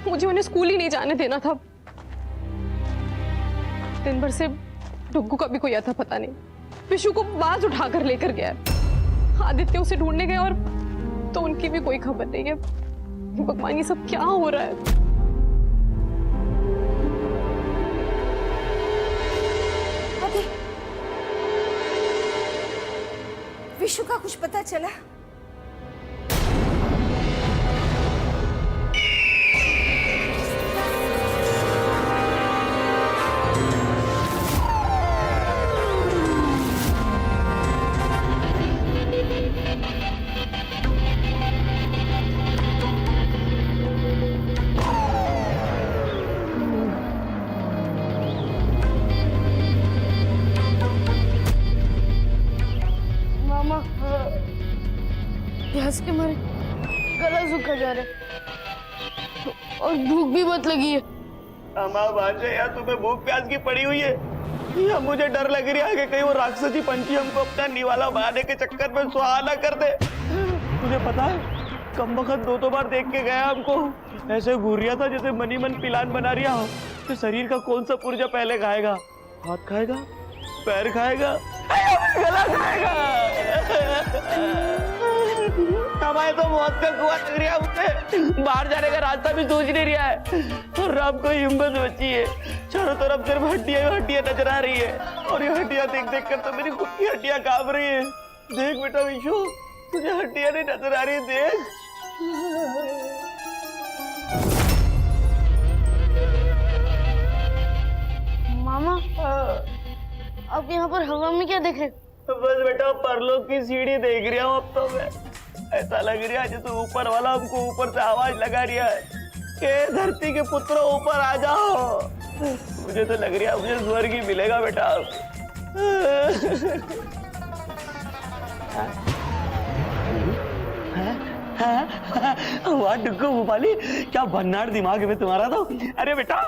मुझे उन्हें स्कूल ही नहीं जाने देना था। दिन भर से डुग्गू का भी कोई आता पता नहीं, विशु को बाज उठाकर लेकर गया। आदित्य उसे ढूंढने गए और तो उनकी भी कोई खबर नहीं है। भगवान, ये सब क्या हो रहा है?
विशु का कुछ पता चला?
प्यास के मारे गला सूखा जा रहा है और भूख भी बहुत लगी है।
अम्मा बाजे, यार तुम्हें भूख प्यास की पड़ी हुई है या मुझे डर लग रहा है कि कहीं वो राक्षसी पंछी हमको अपना निवाला बनाने के चक्कर में सुहाना कर दे। तुझे पता है, कम वक्त दो बार देख के गया हमको, ऐसे घूर रहा था जैसे मनी मन पिलान बना रहा हो। तो शरीर का कौन सा पुर्जा पहले खाएगा? हाथ खाएगा, पैर खाएगा, गला खाएगा। हमारे तो मौत का कुआं लग रहा है मुझे, बाहर जाने का रास्ता भी सूझ नहीं रहा है और अब कोई हिम्मत बची है। चारों तरफ सिर्फ हड्डियां हड्डियां नजर आ रही है और ये हड्डियां देख देख कर तो मेरी खुद की हड्डियां कांप रही है। देख बेटा विशु, तुझे हड्डियां नहीं नजर आ रही है, देख।
मामा अब यहाँ पर हवा में क्या देख रहे हो?
बस बेटा परलोक की सीढ़ी देख रहा हूँ अब तो मैं। ऐसा लग रहा है जैसे ऊपर वाला हमको ऊपर से आवाज लगा रहा है कि धरती के पुत्र ऊपर आ जाओ। मुझे तो लग रहा है मुझे स्वर्ग ही मिलेगा बेटा। वाह डुग्गू भोपाली, क्या भन्नाट दिमाग में तुम्हारा तो। अरे बेटा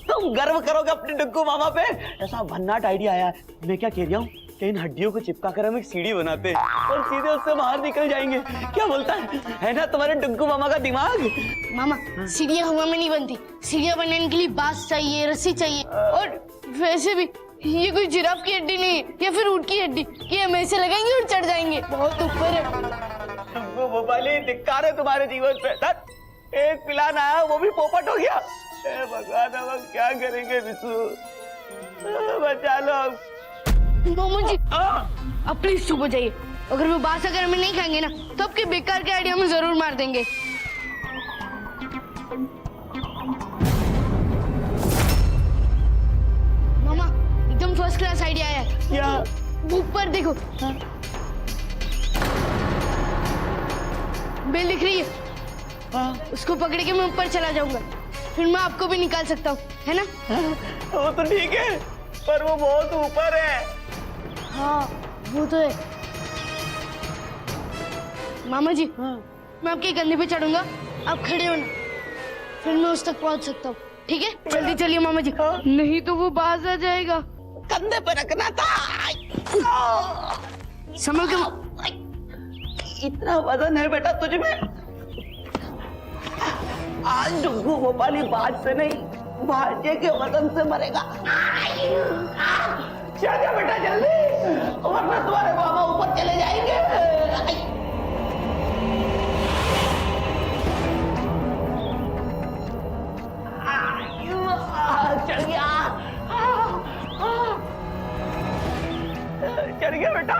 तुम गर्व करोगे अपने डुग्गू मामा पे, ऐसा भन्नाट आइडिया आया है। मैं क्या कह रहा हूँ कि इन हड्डियों को चिपका कर हम एक सीढ़ी बनाते हैं और सीधे उससे बाहर निकल जाएंगे। क्या बोलता है ना तुम्हारे डुग्गू मामा का दिमाग?
मामा सीढ़ियाँ हवा में नहीं बनती, सीढ़ियाँ बनाने के लिए बांस चाहिए, रस्सी चाहिए। और वैसे भी ये कोई जिराफ की हड्डी नहीं या फिर ऊंट की हड्डी कि हम ऐसे लगाएंगे और चढ़ जाएंगे, बहुत ऊपर है।
डुग्गू भोपाली धिक्कार है तुम्हारे जीवन पे। एक पिलान आया वो भी पोपट हो गया। भगवान अब हम क्या करेंगे विशु, बचा लो।
मामा जी अब प्लीज चुप हो जाइए। अगर वो बांस अगर हमें नहीं खाएंगे ना तो आपके बेकार के आइडिया में जरूर मार देंगे। मामा एकदम फर्स्ट क्लास आइडिया है।
क्या?
ऊपर देखो, बेल दिख रही है, उसको पकड़ के मैं ऊपर चला जाऊंगा, फिर मैं आपको भी निकाल सकता हूँ, है ना?
वो तो ठीक है पर वो बहुत ऊपर है।
हाँ वो तो है। मामा जी मैं आपके कंधे पे चढ़ूंगा, आप खड़े होना, फिर मैं उस तक पहुंच सकता हूँ। ठीक है जल्दी चलिए मामा जी, नहीं तो वो बाज आ जाएगा।
कंधे पे रखना था।
संभल के।
इतना वजन है बेटा तुझ में। आज डुग्गू भोपाली बाज से नहीं भाजे के वजन से मरेगा। चल जा बेटा जल्दी, वरना तुम्हारे मामा ऊपर चले जाएंगे। चल गया, चल गया बेटा।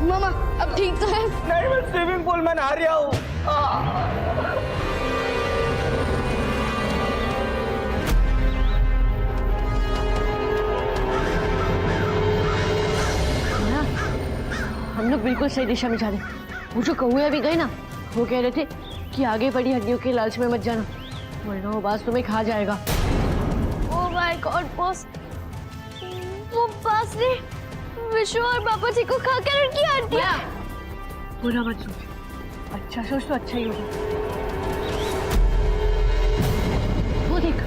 मामा अब ठीक तो है?
नहीं मैं स्विमिंग पूल में नहा रहा हूँ।
हम लोग बिल्कुल सही दिशा में जा रहे हैं। वो जो कौवे भी गए ना, वो कह रहे थे कि आगे पड़ी हड्डियों के लालच में मत जाना, वरना वो बास तुम्हें खा जाएगा।
ओह माय गॉड बॉस, वो बास ने विशु और पापा जी को खाकर उनकी हड्डियां।
बुरा मत सोच, अच्छा सोच तो अच्छा ही होगा। वो देख,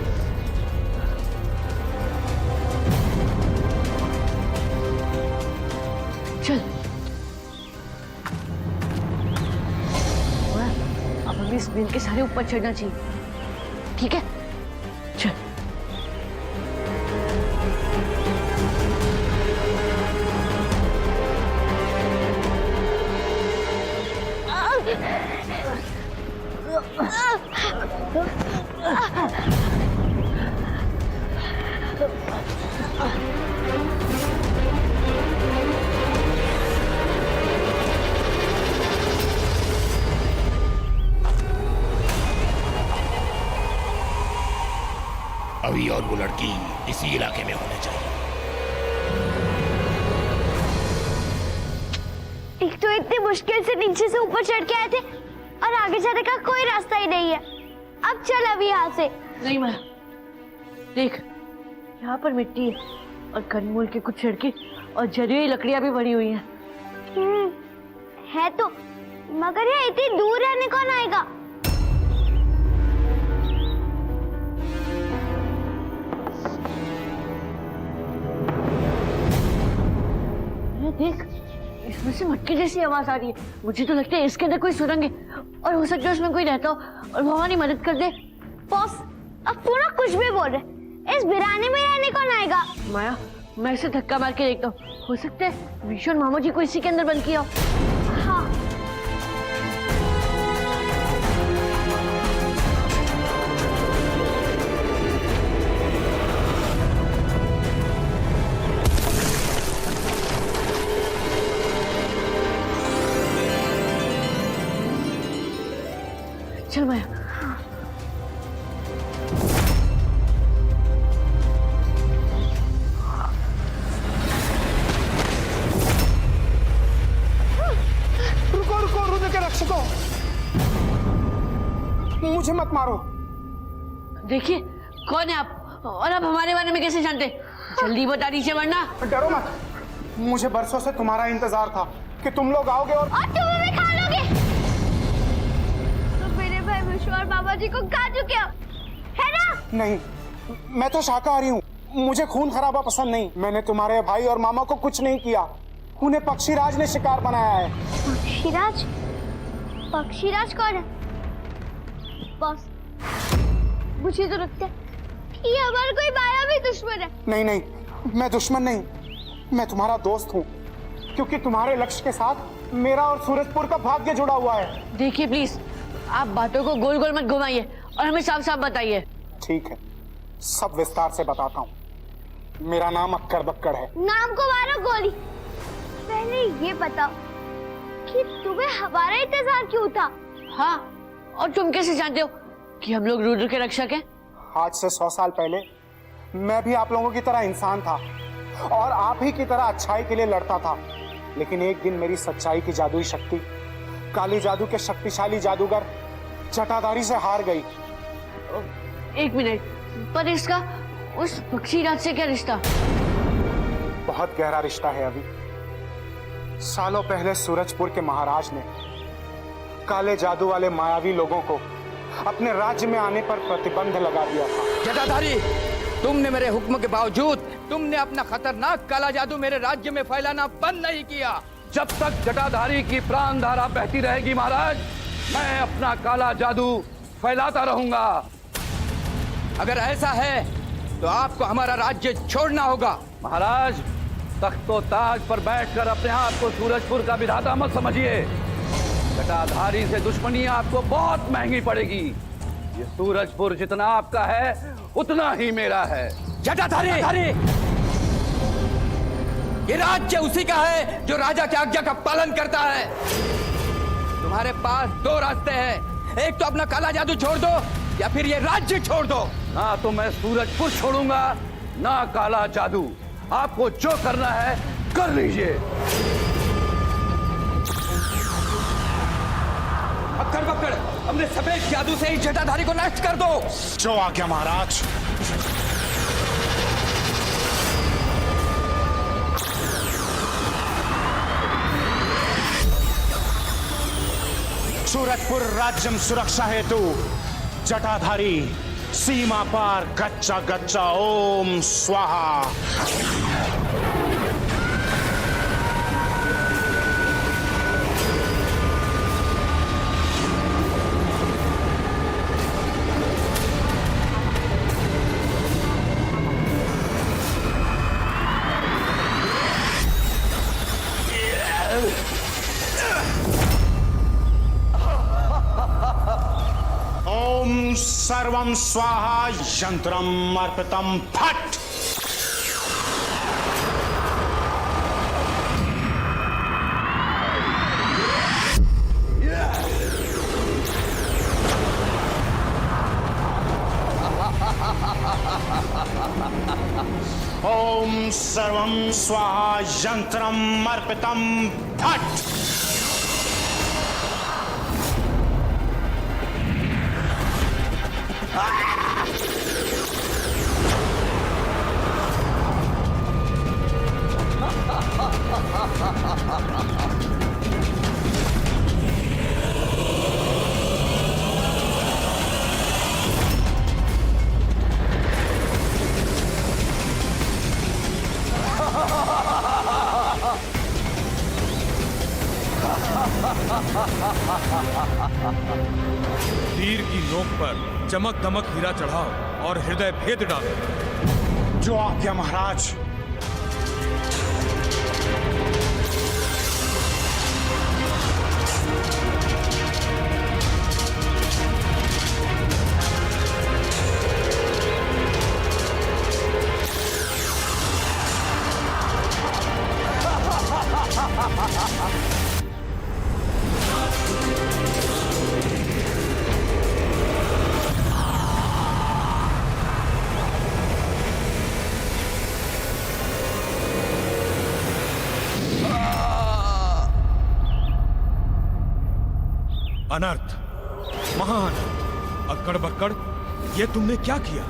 चल अब हमें इस बेल के सारे ऊपर चढ़ना चाहिए। ठीक है चल।
अभी और वो लड़की इसी इलाके में होनी चाहिए।
एक तो इतनी मुश्किल से नीचे से ऊपर चढ़ के आए थे और आगे जाने का कोई रास्ता ही नहीं है। अब चल अभी यहाँ से।
नहीं माया, देख यहाँ पर मिट्टी है और कंदमूल के कुछ छिड़के और जली हुई लकड़ियां भी भरी हुई हैं।
है तो, मगर यहाँ इतनी दूर रहने कौन आएगा?
देख, इसमें से मटके जैसी आवाज आ रही है। मुझे तो लगता है इसके अंदर कोई सुरंग है और हो सकता है उसमें कोई रहता हो और वो हमारी मदद कर दे।
बॉस अब पूरा कुछ भी बोल रहे, इस बिराने में रहने कौन आएगा?
माया, मैं इसे धक्का मार के देखता हूँ, हो सकता है विशु और मामू जी को इसी के अंदर बंद किया हो।
हाँ
चल माया।
रुको रुको, रुद्र के रक्षकों, मुझे मत मारो।
देखिए कौन है आप और आप हमारे बारे में कैसे जानते? जल्दी बता दीजिए वरना।
डरो मत, मुझे बरसों से तुम्हारा इंतजार था कि तुम लोग आओगे और
तुम हमें खा लोगे। तो मेरे भाई विशु और बाबा जी को खा चुके हो, है ना?
नहीं, मैं तो शाकाहारी हूँ, मुझे खून खराबा पसंद नहीं। मैंने तुम्हारे भाई और मामा को कुछ नहीं किया, उन्हें पक्षीराज ने शिकार बनाया है।
पक्षीराज? पक्षीराज कौन है? बॉस मुझे तो लगता है कि ये हमारा कोई मायावी दुश्मन है।
नहीं नहीं, मैं दुश्मन नहीं, मैं तुम्हारा दोस्त हूँ, क्योंकि तुम्हारे लक्ष्य के साथ मेरा और सूरजपुर का भाग्य जुड़ा हुआ है।
देखिए प्लीज, आप बातों को गोल गोल मत घुमाइए और हमें साफ साफ बताइए।
ठीक है, सब विस्तार से बताता हूँ। मेरा नाम अक्कर बक्कड़ है।
नाम को मारो गोली। पहले ये बताओ कि तुम्हें हमारा इंतजार क्यों था?
हाँ, और तुम कैसे जानते हो कि हम लोग रुद्र के रक्षक हैं?
आज से 100 साल पहले मैं भी आप लोगों की तरह इंसान था और आप ही की तरह अच्छाई के लिए लड़ता था। लेकिन एक दिन मेरी सच्चाई की जादुई शक्ति काली जादू के शक्तिशाली जादूगर जटाधारी से हार गई।
एक मिनट, पर इसका उस पक्षीराज से क्या रिश्ता?
बहुत गहरा रिश्ता है अभी। सालों पहले सूरजपुर के महाराज ने काले जादू वाले मायावी लोगों को अपने राज्य में आने पर प्रतिबंध लगा दिया था।
जटाधारी, तुमने मेरे हुक्म के बावजूद तुमने अपना खतरनाक काला जादू मेरे राज्य में फैलाना बंद नहीं किया।
जब तक जटाधारी की प्राण धारा बहती रहेगी महाराज, मैं अपना काला जादू फैलाता रहूंगा।
अगर ऐसा है तो आपको हमारा राज्य छोड़ना होगा।
महाराज, तख्तो ताज पर बैठकर अपने आप को सूरजपुर का विधाता मत समझिए। जटाधारी से दुश्मनी आपको बहुत महंगी पड़ेगी। ये सूरजपुर जितना आपका है उतना ही मेरा है।
जटाधारी, ये राज्य उसी का है जो राजा की आज्ञा का पालन करता है। तुम्हारे पास दो रास्ते हैं, एक तो अपना काला जादू छोड़ दो या फिर ये राज्य छोड़ दो।
ना तो मैं सूरजपुर छोड़ूंगा ना काला जादू। आपको जो करना है कर लीजिए।
अक्कर बक्कड़, अपने सफेद जादू से इस जटाधारी को नष्ट कर दो।
जो आज्ञा महाराज। सूरजपुर राज्यम सुरक्षा हेतु जटाधारी सीमा पार गच्चा गच्चा ओम स्वाहा। ओम सर्वम स्वाहा यंत्रम अर्पितम फट। ओम सर्वम स्वाहा यंत्रम अर्पितम फट।
पर चमक दमक हीरा चढ़ाओ और हृदय भेद डालो।
जो आज्ञा महाराज।
अनर्थ, महाअनर्थ, अक्कड़ बक्कड़, ये तुमने क्या किया?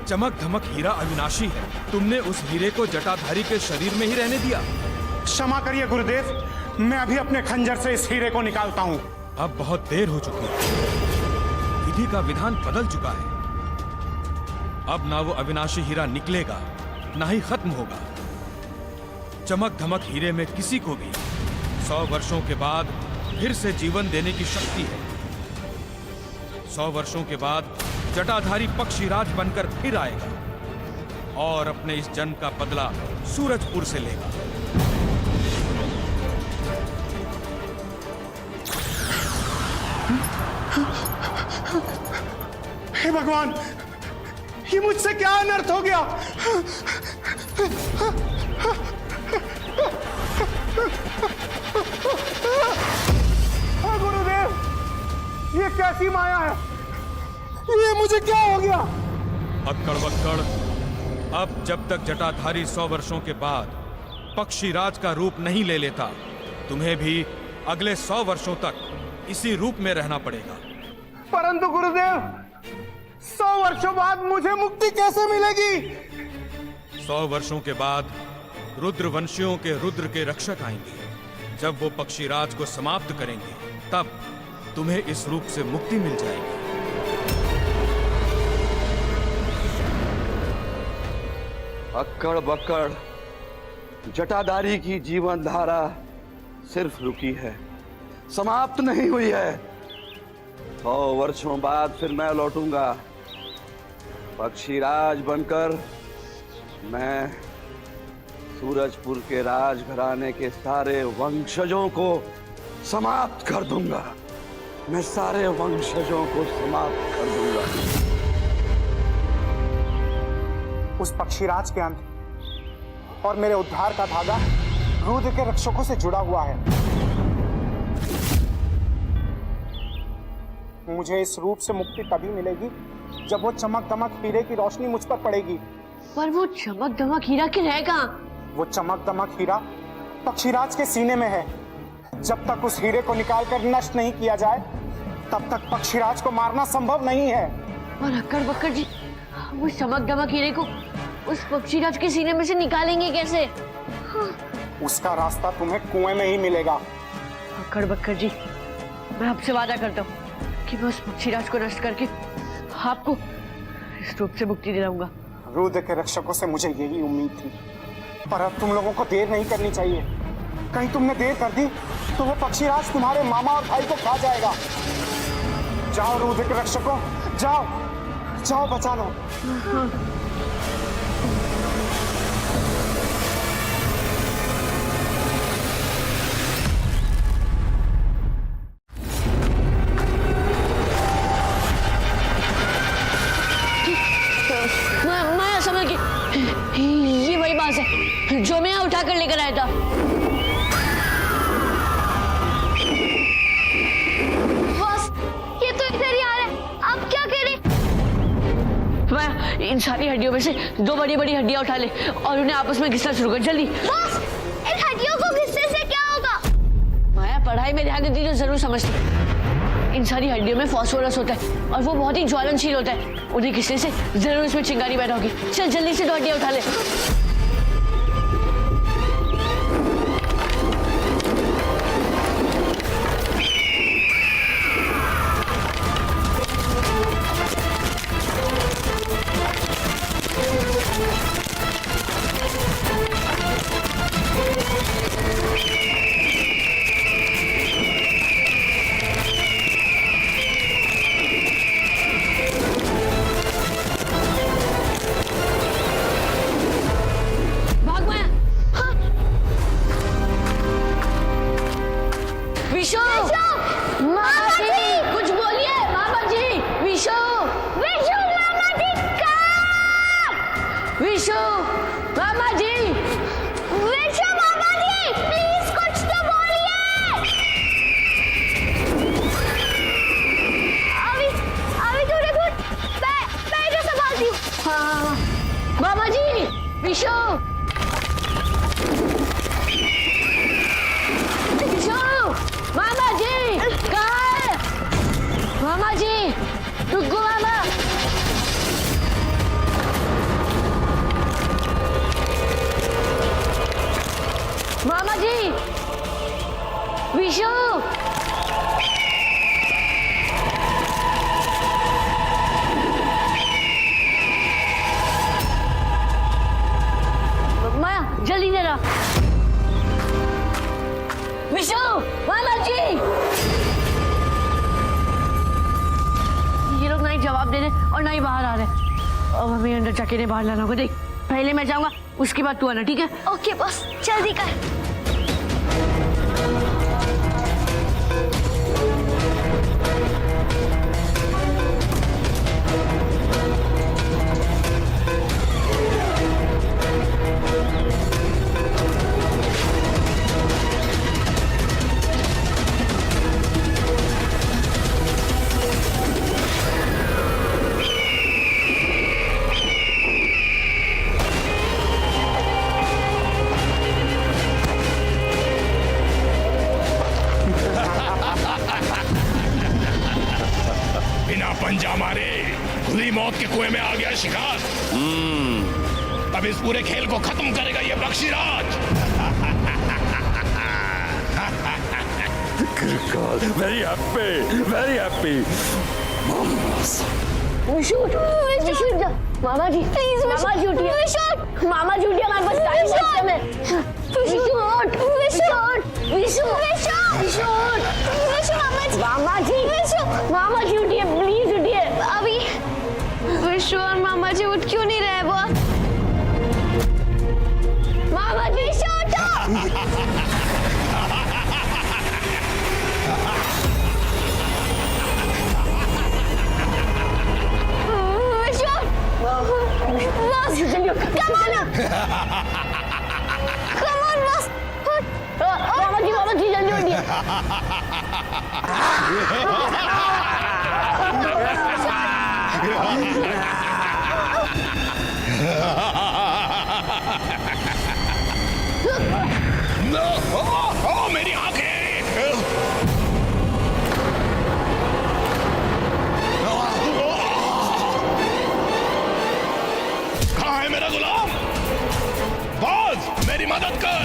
चमक धमक हीरा अविनाशी है, तुमने उस हीरे को जटाधारी के शरीर में ही रहने दिया।
क्षमा करिए गुरुदेव, मैं अभी अपने खंजर से इस हीरे को निकालता हूँ।
अब बहुत देर हो चुकी है, विधि का विधान बदल चुका है। अब ना वो अविनाशी हीरा निकलेगा, ना ही खत्म होगा। चमक धमक हीरे में किसी को भी 100 वर्षों के बाद फिर से जीवन देने की शक्ति है। 100 वर्षों के बाद जटाधारी पक्षीराज बनकर फिर आएगा और अपने इस जन्म का बदला सूरजपुर से लेगा।
हे भगवान, ये मुझसे क्या अनर्थ हो गया? गुरुदेव, ये कैसी माया है? ये मुझे क्या हो गया?
अक्कड़ बक्कड़, अब जब तक जटाधारी 100 वर्षों के बाद पक्षीराज का रूप नहीं ले लेता, तुम्हें भी अगले 100 वर्षों तक इसी रूप में रहना पड़ेगा।
परंतु गुरुदेव, 100 वर्षों बाद मुझे मुक्ति कैसे मिलेगी?
100 वर्षों के बाद रुद्रवंशियों के रुद्र के रक्षक आएंगे। जब वो पक्षीराज को समाप्त करेंगे, तब तुम्हें इस रूप से मुक्ति मिल जाएगी।
अक्कड़ बक्कड़, जटाधारी की जीवन धारा सिर्फ रुकी है, समाप्त नहीं हुई है। 100 वर्षों बाद फिर मैं लौटूंगा पक्षीराज बनकर। मैं सूरजपुर के राजघराने के सारे वंशजों को समाप्त कर दूंगा। मैं सारे वंशजों को समाप्त कर दूंगा।
उस पक्षीराज के अंत और मेरे उद्धार का धागा रुद्र के रक्षकों से जुड़ा हुआ है। मुझे इस रूप से मुक्ति तभी मिलेगी जब वो चमक दमक हीरे की रोशनी मुझ पर पड़ेगी।
पर वो चमक दमक हीरा की है कहाँ?
वो चमक दमक हीरा पक्षीराज के सीने में है। जब तक उस हीरे को निकालकर नष्ट नहीं किया जाए, तब तक पक्षीराज को मारना संभव नहीं है।
और अक्कड़ बक्कड़ जी, उस चमक दमक हीरे को उस पक्षीराज के सीने में से निकालेंगे कैसे?
उसका रास्ता तुम्हें कुएं में ही मिलेगा।
अक्कड़ बक्कड़ जी, मैं आपसे वादा करता हूँ कि मैं उस पक्षीराज को नष्ट करके आपको इस रूप से मुक्ति दिलाऊंगा।
रुद्र के रक्षकों से मुझे यही उम्मीद थी, पर अब तुम लोगों को देर नहीं करनी चाहिए। कहीं तुमने देर कर दी तो वो पक्षीराज तुम्हारे मामा और भाई को खा जाएगा। जाओ रुद्र के रक्षकों, जाओ जाओ, बचा लो।
मैं समझ गई, ये वही बात है जो मैं यहाँ उठा कर लेकर आया था।
बॉस, ये तो इधर ही आ रहा है, आप क्या कह रहे?
मैं इन सारी हड्डियों में से 2 बड़ी बड़ी हड्डियां उठा ले और उन्हें आपस में घिसना शुरू कर। जल्दी।
बॉस, इन हड्डियों को घिसने से क्या होगा?
माया पढ़ाई में ध्यान देती तो जरूर समझती। इन सारी हड्डियों में फास्फोरस होता है और वो बहुत ही ज्वलनशील होता है। उन्हें घिसने से जरूर इसमें चिंगारी पैदा होगी। चल जल्दी से 2 हड्डियां उठा ले। विशु, मामा जी,
विशु मामा जी, प्लीज कुछ तो बोलिए। अभी थोड़े दूर मैं इधर संभालती हूँ।
हाँ, मामा जी, विशु, मामा जी, कहाँ है? मामा जी, डुग्गू मामा। मामा जी, विशु। माया, जल्दी जरा। विशु, मामा जी। ये लोग नहीं जवाब दे रहे और नहीं बाहर आ रहे। अब हमें अंदर जाके नहीं बाहर लाना होगा। देख, पहले मैं जाऊंगा, उसके बाद तू आना, ठीक है?
ओके बॉस, जल्दी कर।
पंजा मारे खुली मौत के कुएं में आ गया शिकार। अब इस पूरे खेल को खत्म करेगा ये Pakshiraj.
Very happy, very happy.
Vishu, Vishu, मामा जी, प्लीज मामा जी उठिए। विशु, मामा जी उठिए, हमारे पास टाइम बहुत कम है। विशु उठ, विशु उठ, विशु, विशु, विशु उठ, विशु, मामा जी, विशु, मामा जी उठिए, प्लीज उठिए।
अभी विशु और मामा जी उठ क्यों नहीं रहे बॉस?
मामा जी, विशु उठो। मामा जी जल्दी उठिए।
मेरी आंखें। कहाँ है मेरा गुलाम? बॉस, मेरी मदद कर।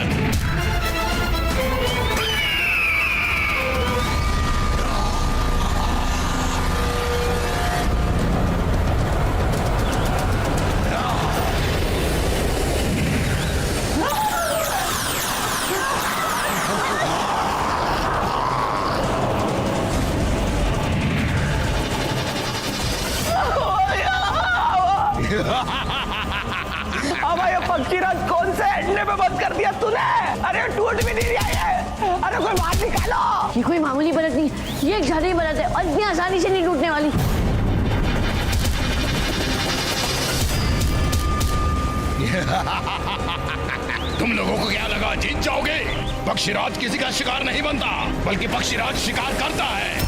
अब ये पक्षीराज कौन से एंडे पे बंद कर दिया तूने? अरे टूट भी नहीं रहा है। अरे कोई बात निकालो।
ये कोई मामूली बरत नहीं, ये एक जादुई बरत है और इतनी आसानी से नहीं टूटने वाली।
तुम लोगों को क्या लगा जीत जाओगे? पक्षीराज किसी का शिकार नहीं बनता, बल्कि पक्षीराज शिकार करता है।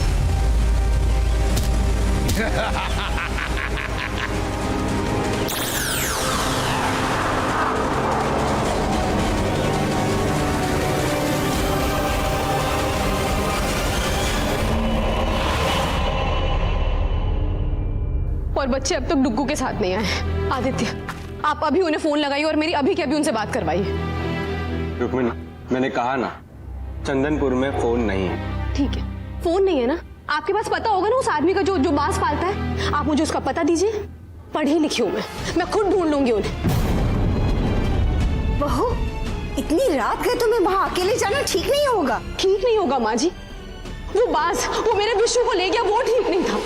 और बच्चे अब तक डुग्गू के साथ नहीं आए। आदित्य, आप अभी उन्हें फोन लगाइए और मेरी अभी के अभी उनसे बात करवाइए।
रुक्मिणी, मैंने कहा ना, चंदनपुर में फोन नहीं है।
ठीक है, फोन नहीं है ना? आपके पास पता होगा ना उस आदमी का जो बास पालता है। आप मुझे उसका पता दीजिए। पढ़ी लिखी हूं मैं खुद ढूंढ लूंगी उन्हें।
बहू, इतनी रात गए तुम्हें वहां अकेले जाना ठीक नहीं होगा।
ठीक नहीं होगा माँ जी। वो बास वो मेरे विशु को ले गया, वो ठीक नहीं था।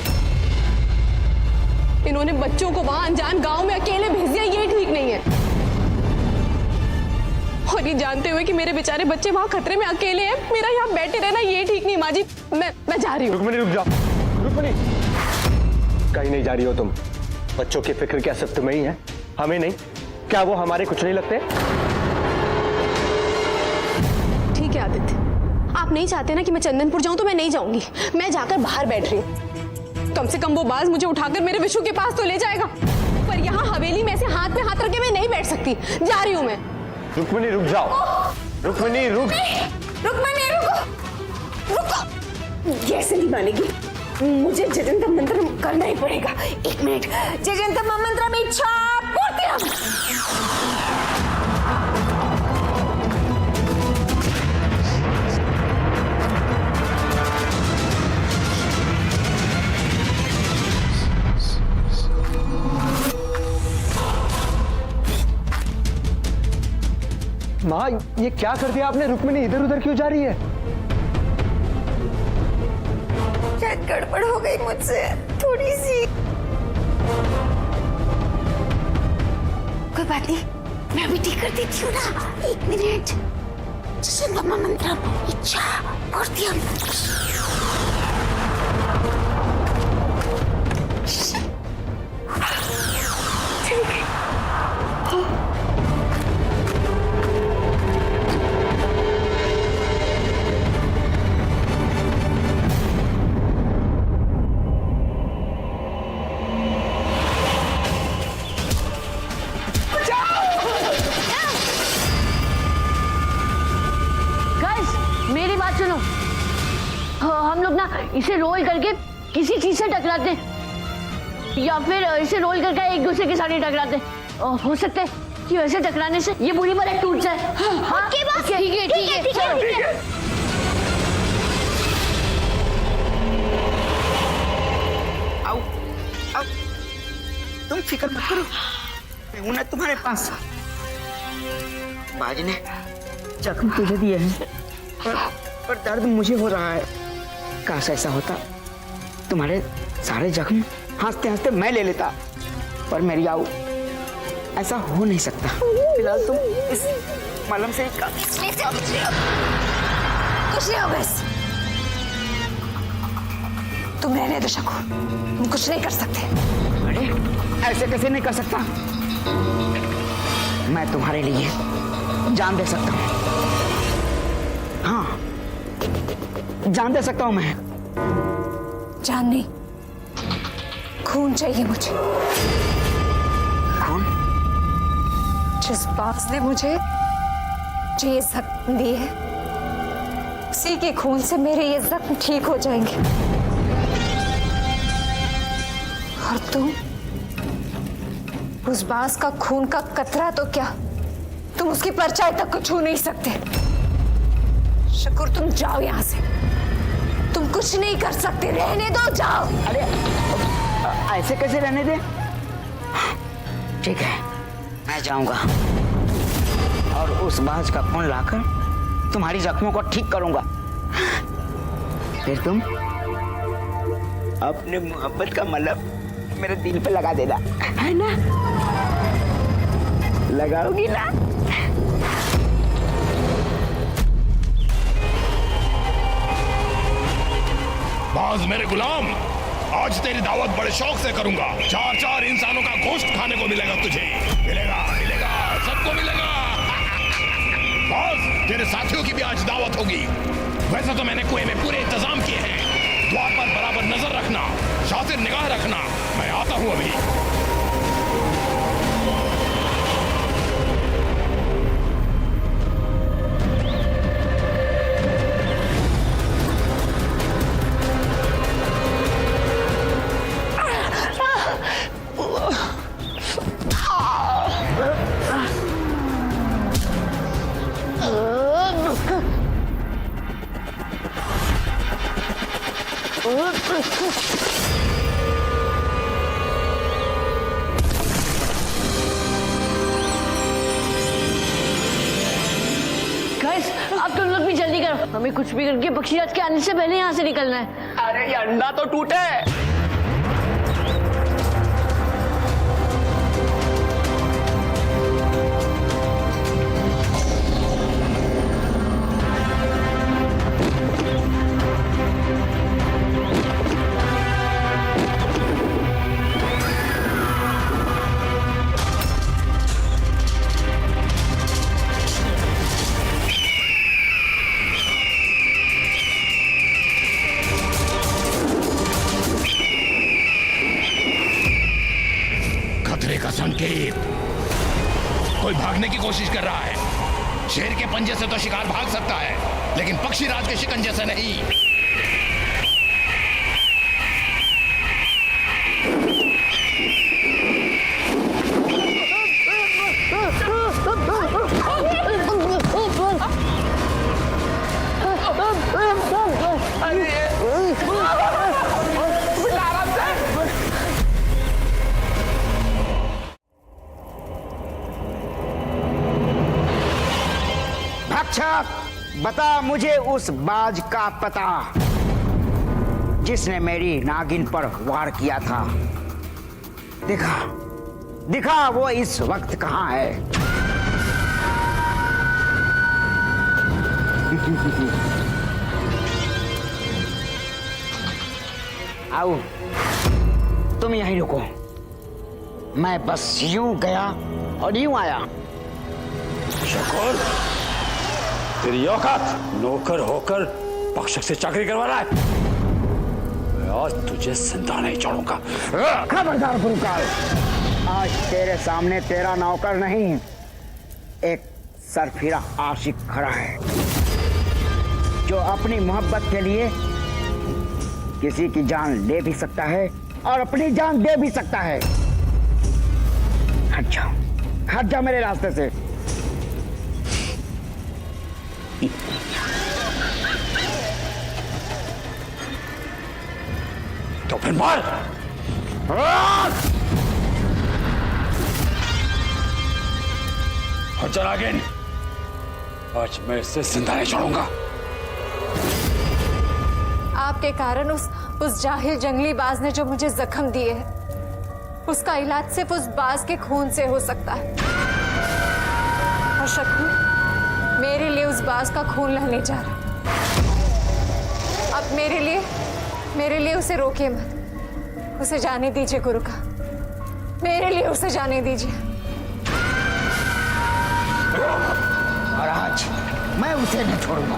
इन्होंने बच्चों को वहां अनजान गांव में अकेले भेज दिया, ये ठीक नहीं है। और ये जानते हुए कि मेरे बेचारे बच्चे वहां खतरे में अकेले हैं, मेरा यहाँ बैठे रहना ये ठीक नहीं। माँ जी, मैं जा रही हूँ।
रुक्मिणी रुक जाओ। रुक्मिणी, कहीं नहीं जा रही हो तुम। बच्चों की फिक्र क्या सिर्फ तुम्हें ही है, हमें नहीं? क्या वो हमारे कुछ नहीं लगते?
ठीक है आदित्य, आप नहीं चाहते ना कि मैं चंदनपुर जाऊं तो मैं नहीं जाऊंगी। मैं जाकर बाहर बैठ रही हूँ। कम से कम वो बाज मुझे उठाकर मेरे विशु के पास तो ले जाएगा, पर यहाँ हवेली में ऐसे हाथ में हाथ रख के मैं नहीं बैठ सकती। जा रही हूँ मैं।
रुक्मिणी रुक जाओ, रुक्मिणी रुक।
रुक्मिणी रुको, ऐसे नहीं मानेगी। मुझे जजंतर मंत्र करना ही पड़ेगा। 1 मिनट, जजंतर मंत्र में इच्छा पूर्ति।
माँ, ये क्या कर दिया आपने? रुक्मिणी इधर उधर क्यों जा रही है?
शायद गड़बड़ हो गई मुझसे थोड़ी सी। कोई बात नहीं, मैं अभी ठीक कर देती हूँ ना। 1 मिनट, जजंतर मंत्र इच्छा पूर्ति।
मेरी बात सुनो, हम लोग ना इसे रोल करके किसी चीज से टकराते या फिर इसे रोल करके एक दूसरे के साथ ही टकराते। हो सकता है कि वैसे टकराने से ये पूरी बात टूट जाए। हाँ,
ठीक है।
आओ, आओ, तुम फिक्र मत करो, मैं हूं ना तुम्हारे पास। बाज ने जख्म तुझे दिए हैं, पर दर्द मुझे हो रहा है। काश ऐसा होता, तुम्हारे सारे जख्म हंसते हंसते मैं ले लेता, पर मेरी आओ ऐसा हो नहीं सकता। फिलहाल तुम इस मलहम से
कुछ नहीं होगा बस। तुम रहने दो शकु, तुम कुछ नहीं कर सकते।
अरे ऐसे कैसे नहीं कर सकता? मैं तुम्हारे लिए जान दे सकता हूँ। हाँ, जान दे सकता हूँ मैं।
जान नहीं, खून चाहिए मुझे।
खून?
जिस बाज ने मुझे ये जख्म दिए है, उसी के खून से मेरे ये जख्म ठीक हो जाएंगे। और तुम उस बाज का खून का कतरा तो क्या, तुम उसकी परछाई तक को छू नहीं सकते। शकूर, तुम जाओ यहाँ से, तुम कुछ नहीं कर सकते। रहने दो, जाओ।
अरे ऐसे कैसे रहने दे? ठीक है, मैं जाऊंगा और उस बाज का खून लाकर तुम्हारी जख्मों को ठीक करूंगा। फिर तुम अपने मोहब्बत का मलहम मेरे दिल पे लगा देना, है ना? लगाओगी ना?
बाज मेरे गुलाम, आज तेरी दावत बड़े शौक से करूंगा। 4 इंसानों का गोश्त खाने को मिलेगा तुझे। मिलेगा, सबको मिलेगा। बाज, तेरे साथियों की भी आज दावत होगी। वैसे तो मैंने कुएं में पूरे इंतजाम किए हैं। द्वार पर बराबर नजर रखना, शातिर निगाह रखना। मैं आता हूं अभी।
अब तुम लोग भी जल्दी करो, हमें कुछ भी करके पक्षीराज के आने से पहले यहाँ से निकलना है।
अरे ये अंडा तो टूटे।
खतरे का संकेत। कोई भागने की कोशिश कर रहा है। शेर के पंजे से तो शिकार भाग सकता है, लेकिन पक्षीराज के शिकंजे से नहीं।
भक्षक, बता मुझे उस बाज का पता जिसने मेरी नागिन पर वार किया था। दिखा दिखा वो इस वक्त कहाँ है। आओ, तुम यहीं रुको। मैं बस यूं गया और यूं आया।
शकूर, तेरी औकात नौकर होकर पक्षक से चाकरी करवा रहा है। मैं आज तुझे जिंदा नहीं छोड़ूंगा।
खबरदार पुरकाल, आज तेरे सामने तेरा नौकर नहीं, एक सरफिरा आशिक खड़ा है जो अपनी मोहब्बत के लिए किसी की जान ले भी सकता है और अपनी जान दे भी सकता है। हट जा मेरे रास्ते से।
तो फिर मार। और चल आगे। आज मैं इससे जिंदा नहीं छोड़ूंगा।
आपके कारण उस जाहिल जंगली बाज ने जो मुझे जख्म दिए हैं, उसका इलाज सिर्फ उस बाज के खून से हो सकता है। और शकूर, मेरे लिए उस बाज का खून लहने जा रहा है। अब मेरे लिए उसे रोकिए मत। उसे जाने दीजिए गुरु का। मेरे लिए उसे जाने दीजिए।
और आज मैं उसे नहीं छोड़ूंगा।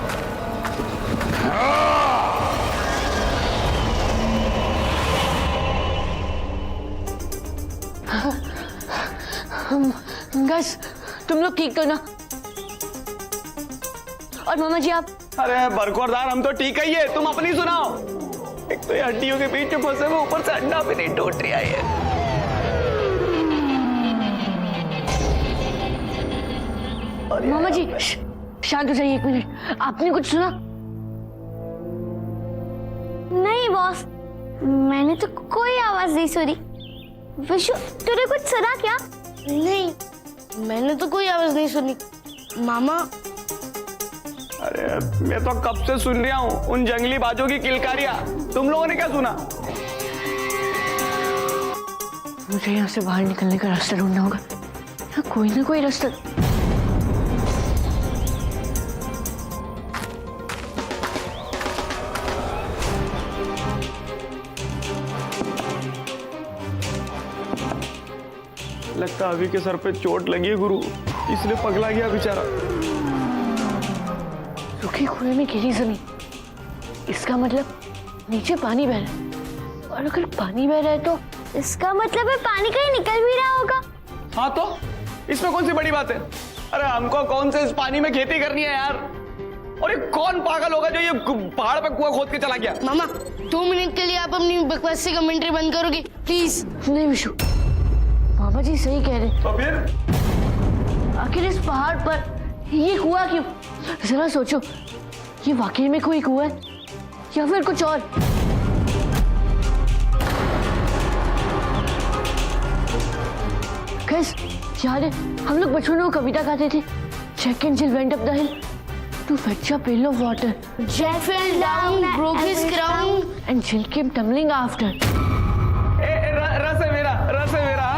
गस, तुम लोग ठीक तो ना? और मामा जी आप?
अरे बरखोरदार, हम तो ठीक ही है, तुम अपनी सुनाओ। एक तो ये हड्डियों के बीच में फंसे हुए, ऊपर से अंडा भी नहीं टूट रही है।
मामा जी शांत हो जाइए, एक मिनट। आपने कुछ सुना?
नहीं बॉस, मैंने तो कोई आवाज नहीं सुनी। विशु, तूने कुछ सुना क्या?
नहीं, मैंने तो कोई आवाज नहीं सुनी। मामा,
अरे मैं तो कब से सुन रहा हूँ उन जंगली बाजों की किलकारियां। तुम लोगों ने क्या सुना?
मुझे यहाँ से बाहर निकलने का रास्ता ढूंढना होगा। यहाँ कोई ना कोई रास्ता।
लगता अभी के सर पे चोट लगी है गुरु, इसलिए पगला गया बेचारा।
सूखे कुएं में गिरी जमीन, इसका मतलब नीचे पानी बह रहा है। और अगर पानी बह रहा है तो
इसका मतलब है पानी कहीं निकल भी रहा होगा।
हाँ तो इसमें कौन सी बड़ी बात है? अरे हमको कौन से इस पानी में खेती करनी है यार? और ये कौन पागल होगा जो ये पहाड़ पे कुआं खोद के चला गया?
मामा 2 मिनट के लिए आप अपनी बकवास की कमेंट्री बंद करोगे प्लीज?
नहीं विशु, मामा जी सही कह रहे।
तो फिर
आखिर इस पहाड़ पर ये कुआं क्यों? जरा सोचो, ये वाकई में कोई कुआं है या फिर कुछ और? गाइस, याद है हम लोग बचपन में कविता गाते थे, Jack and Jill went up the hill to fetch a pail of water.
Jack fell down, broke his crown,
and Jill came tumbling after.
रस है मेरा।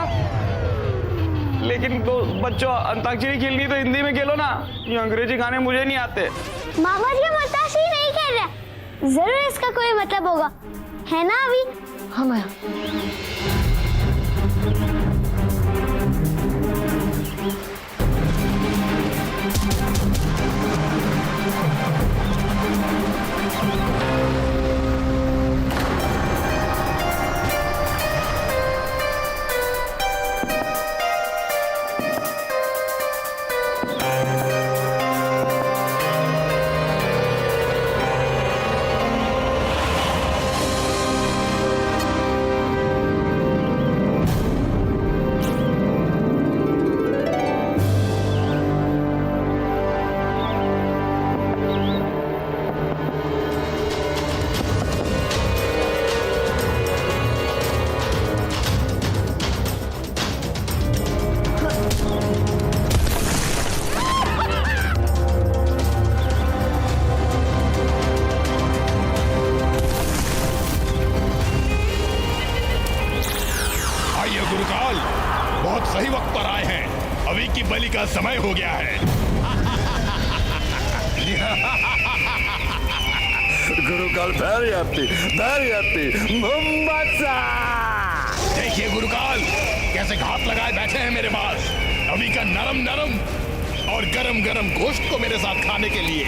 लेकिन तो बच्चों, अंताक्षरी खेलनी तो हिंदी में खेलो ना, ये अंग्रेजी गाने मुझे नहीं आते।
मामा जी हम अंताक्षरी नहीं खेल रहे, जरूर इसका कोई मतलब होगा, है ना? अभी
हमारा
बहुत सही वक्त पर आए हैं। अभी की बलि का समय हो गया है।
गुरुकाल very happy मुम्बसा।
देखिए गुरुकाल कैसे घात लगाए बैठे हैं मेरे पास। अभी का नरम नरम और गरम गरम गोश्त को मेरे साथ खाने के लिए।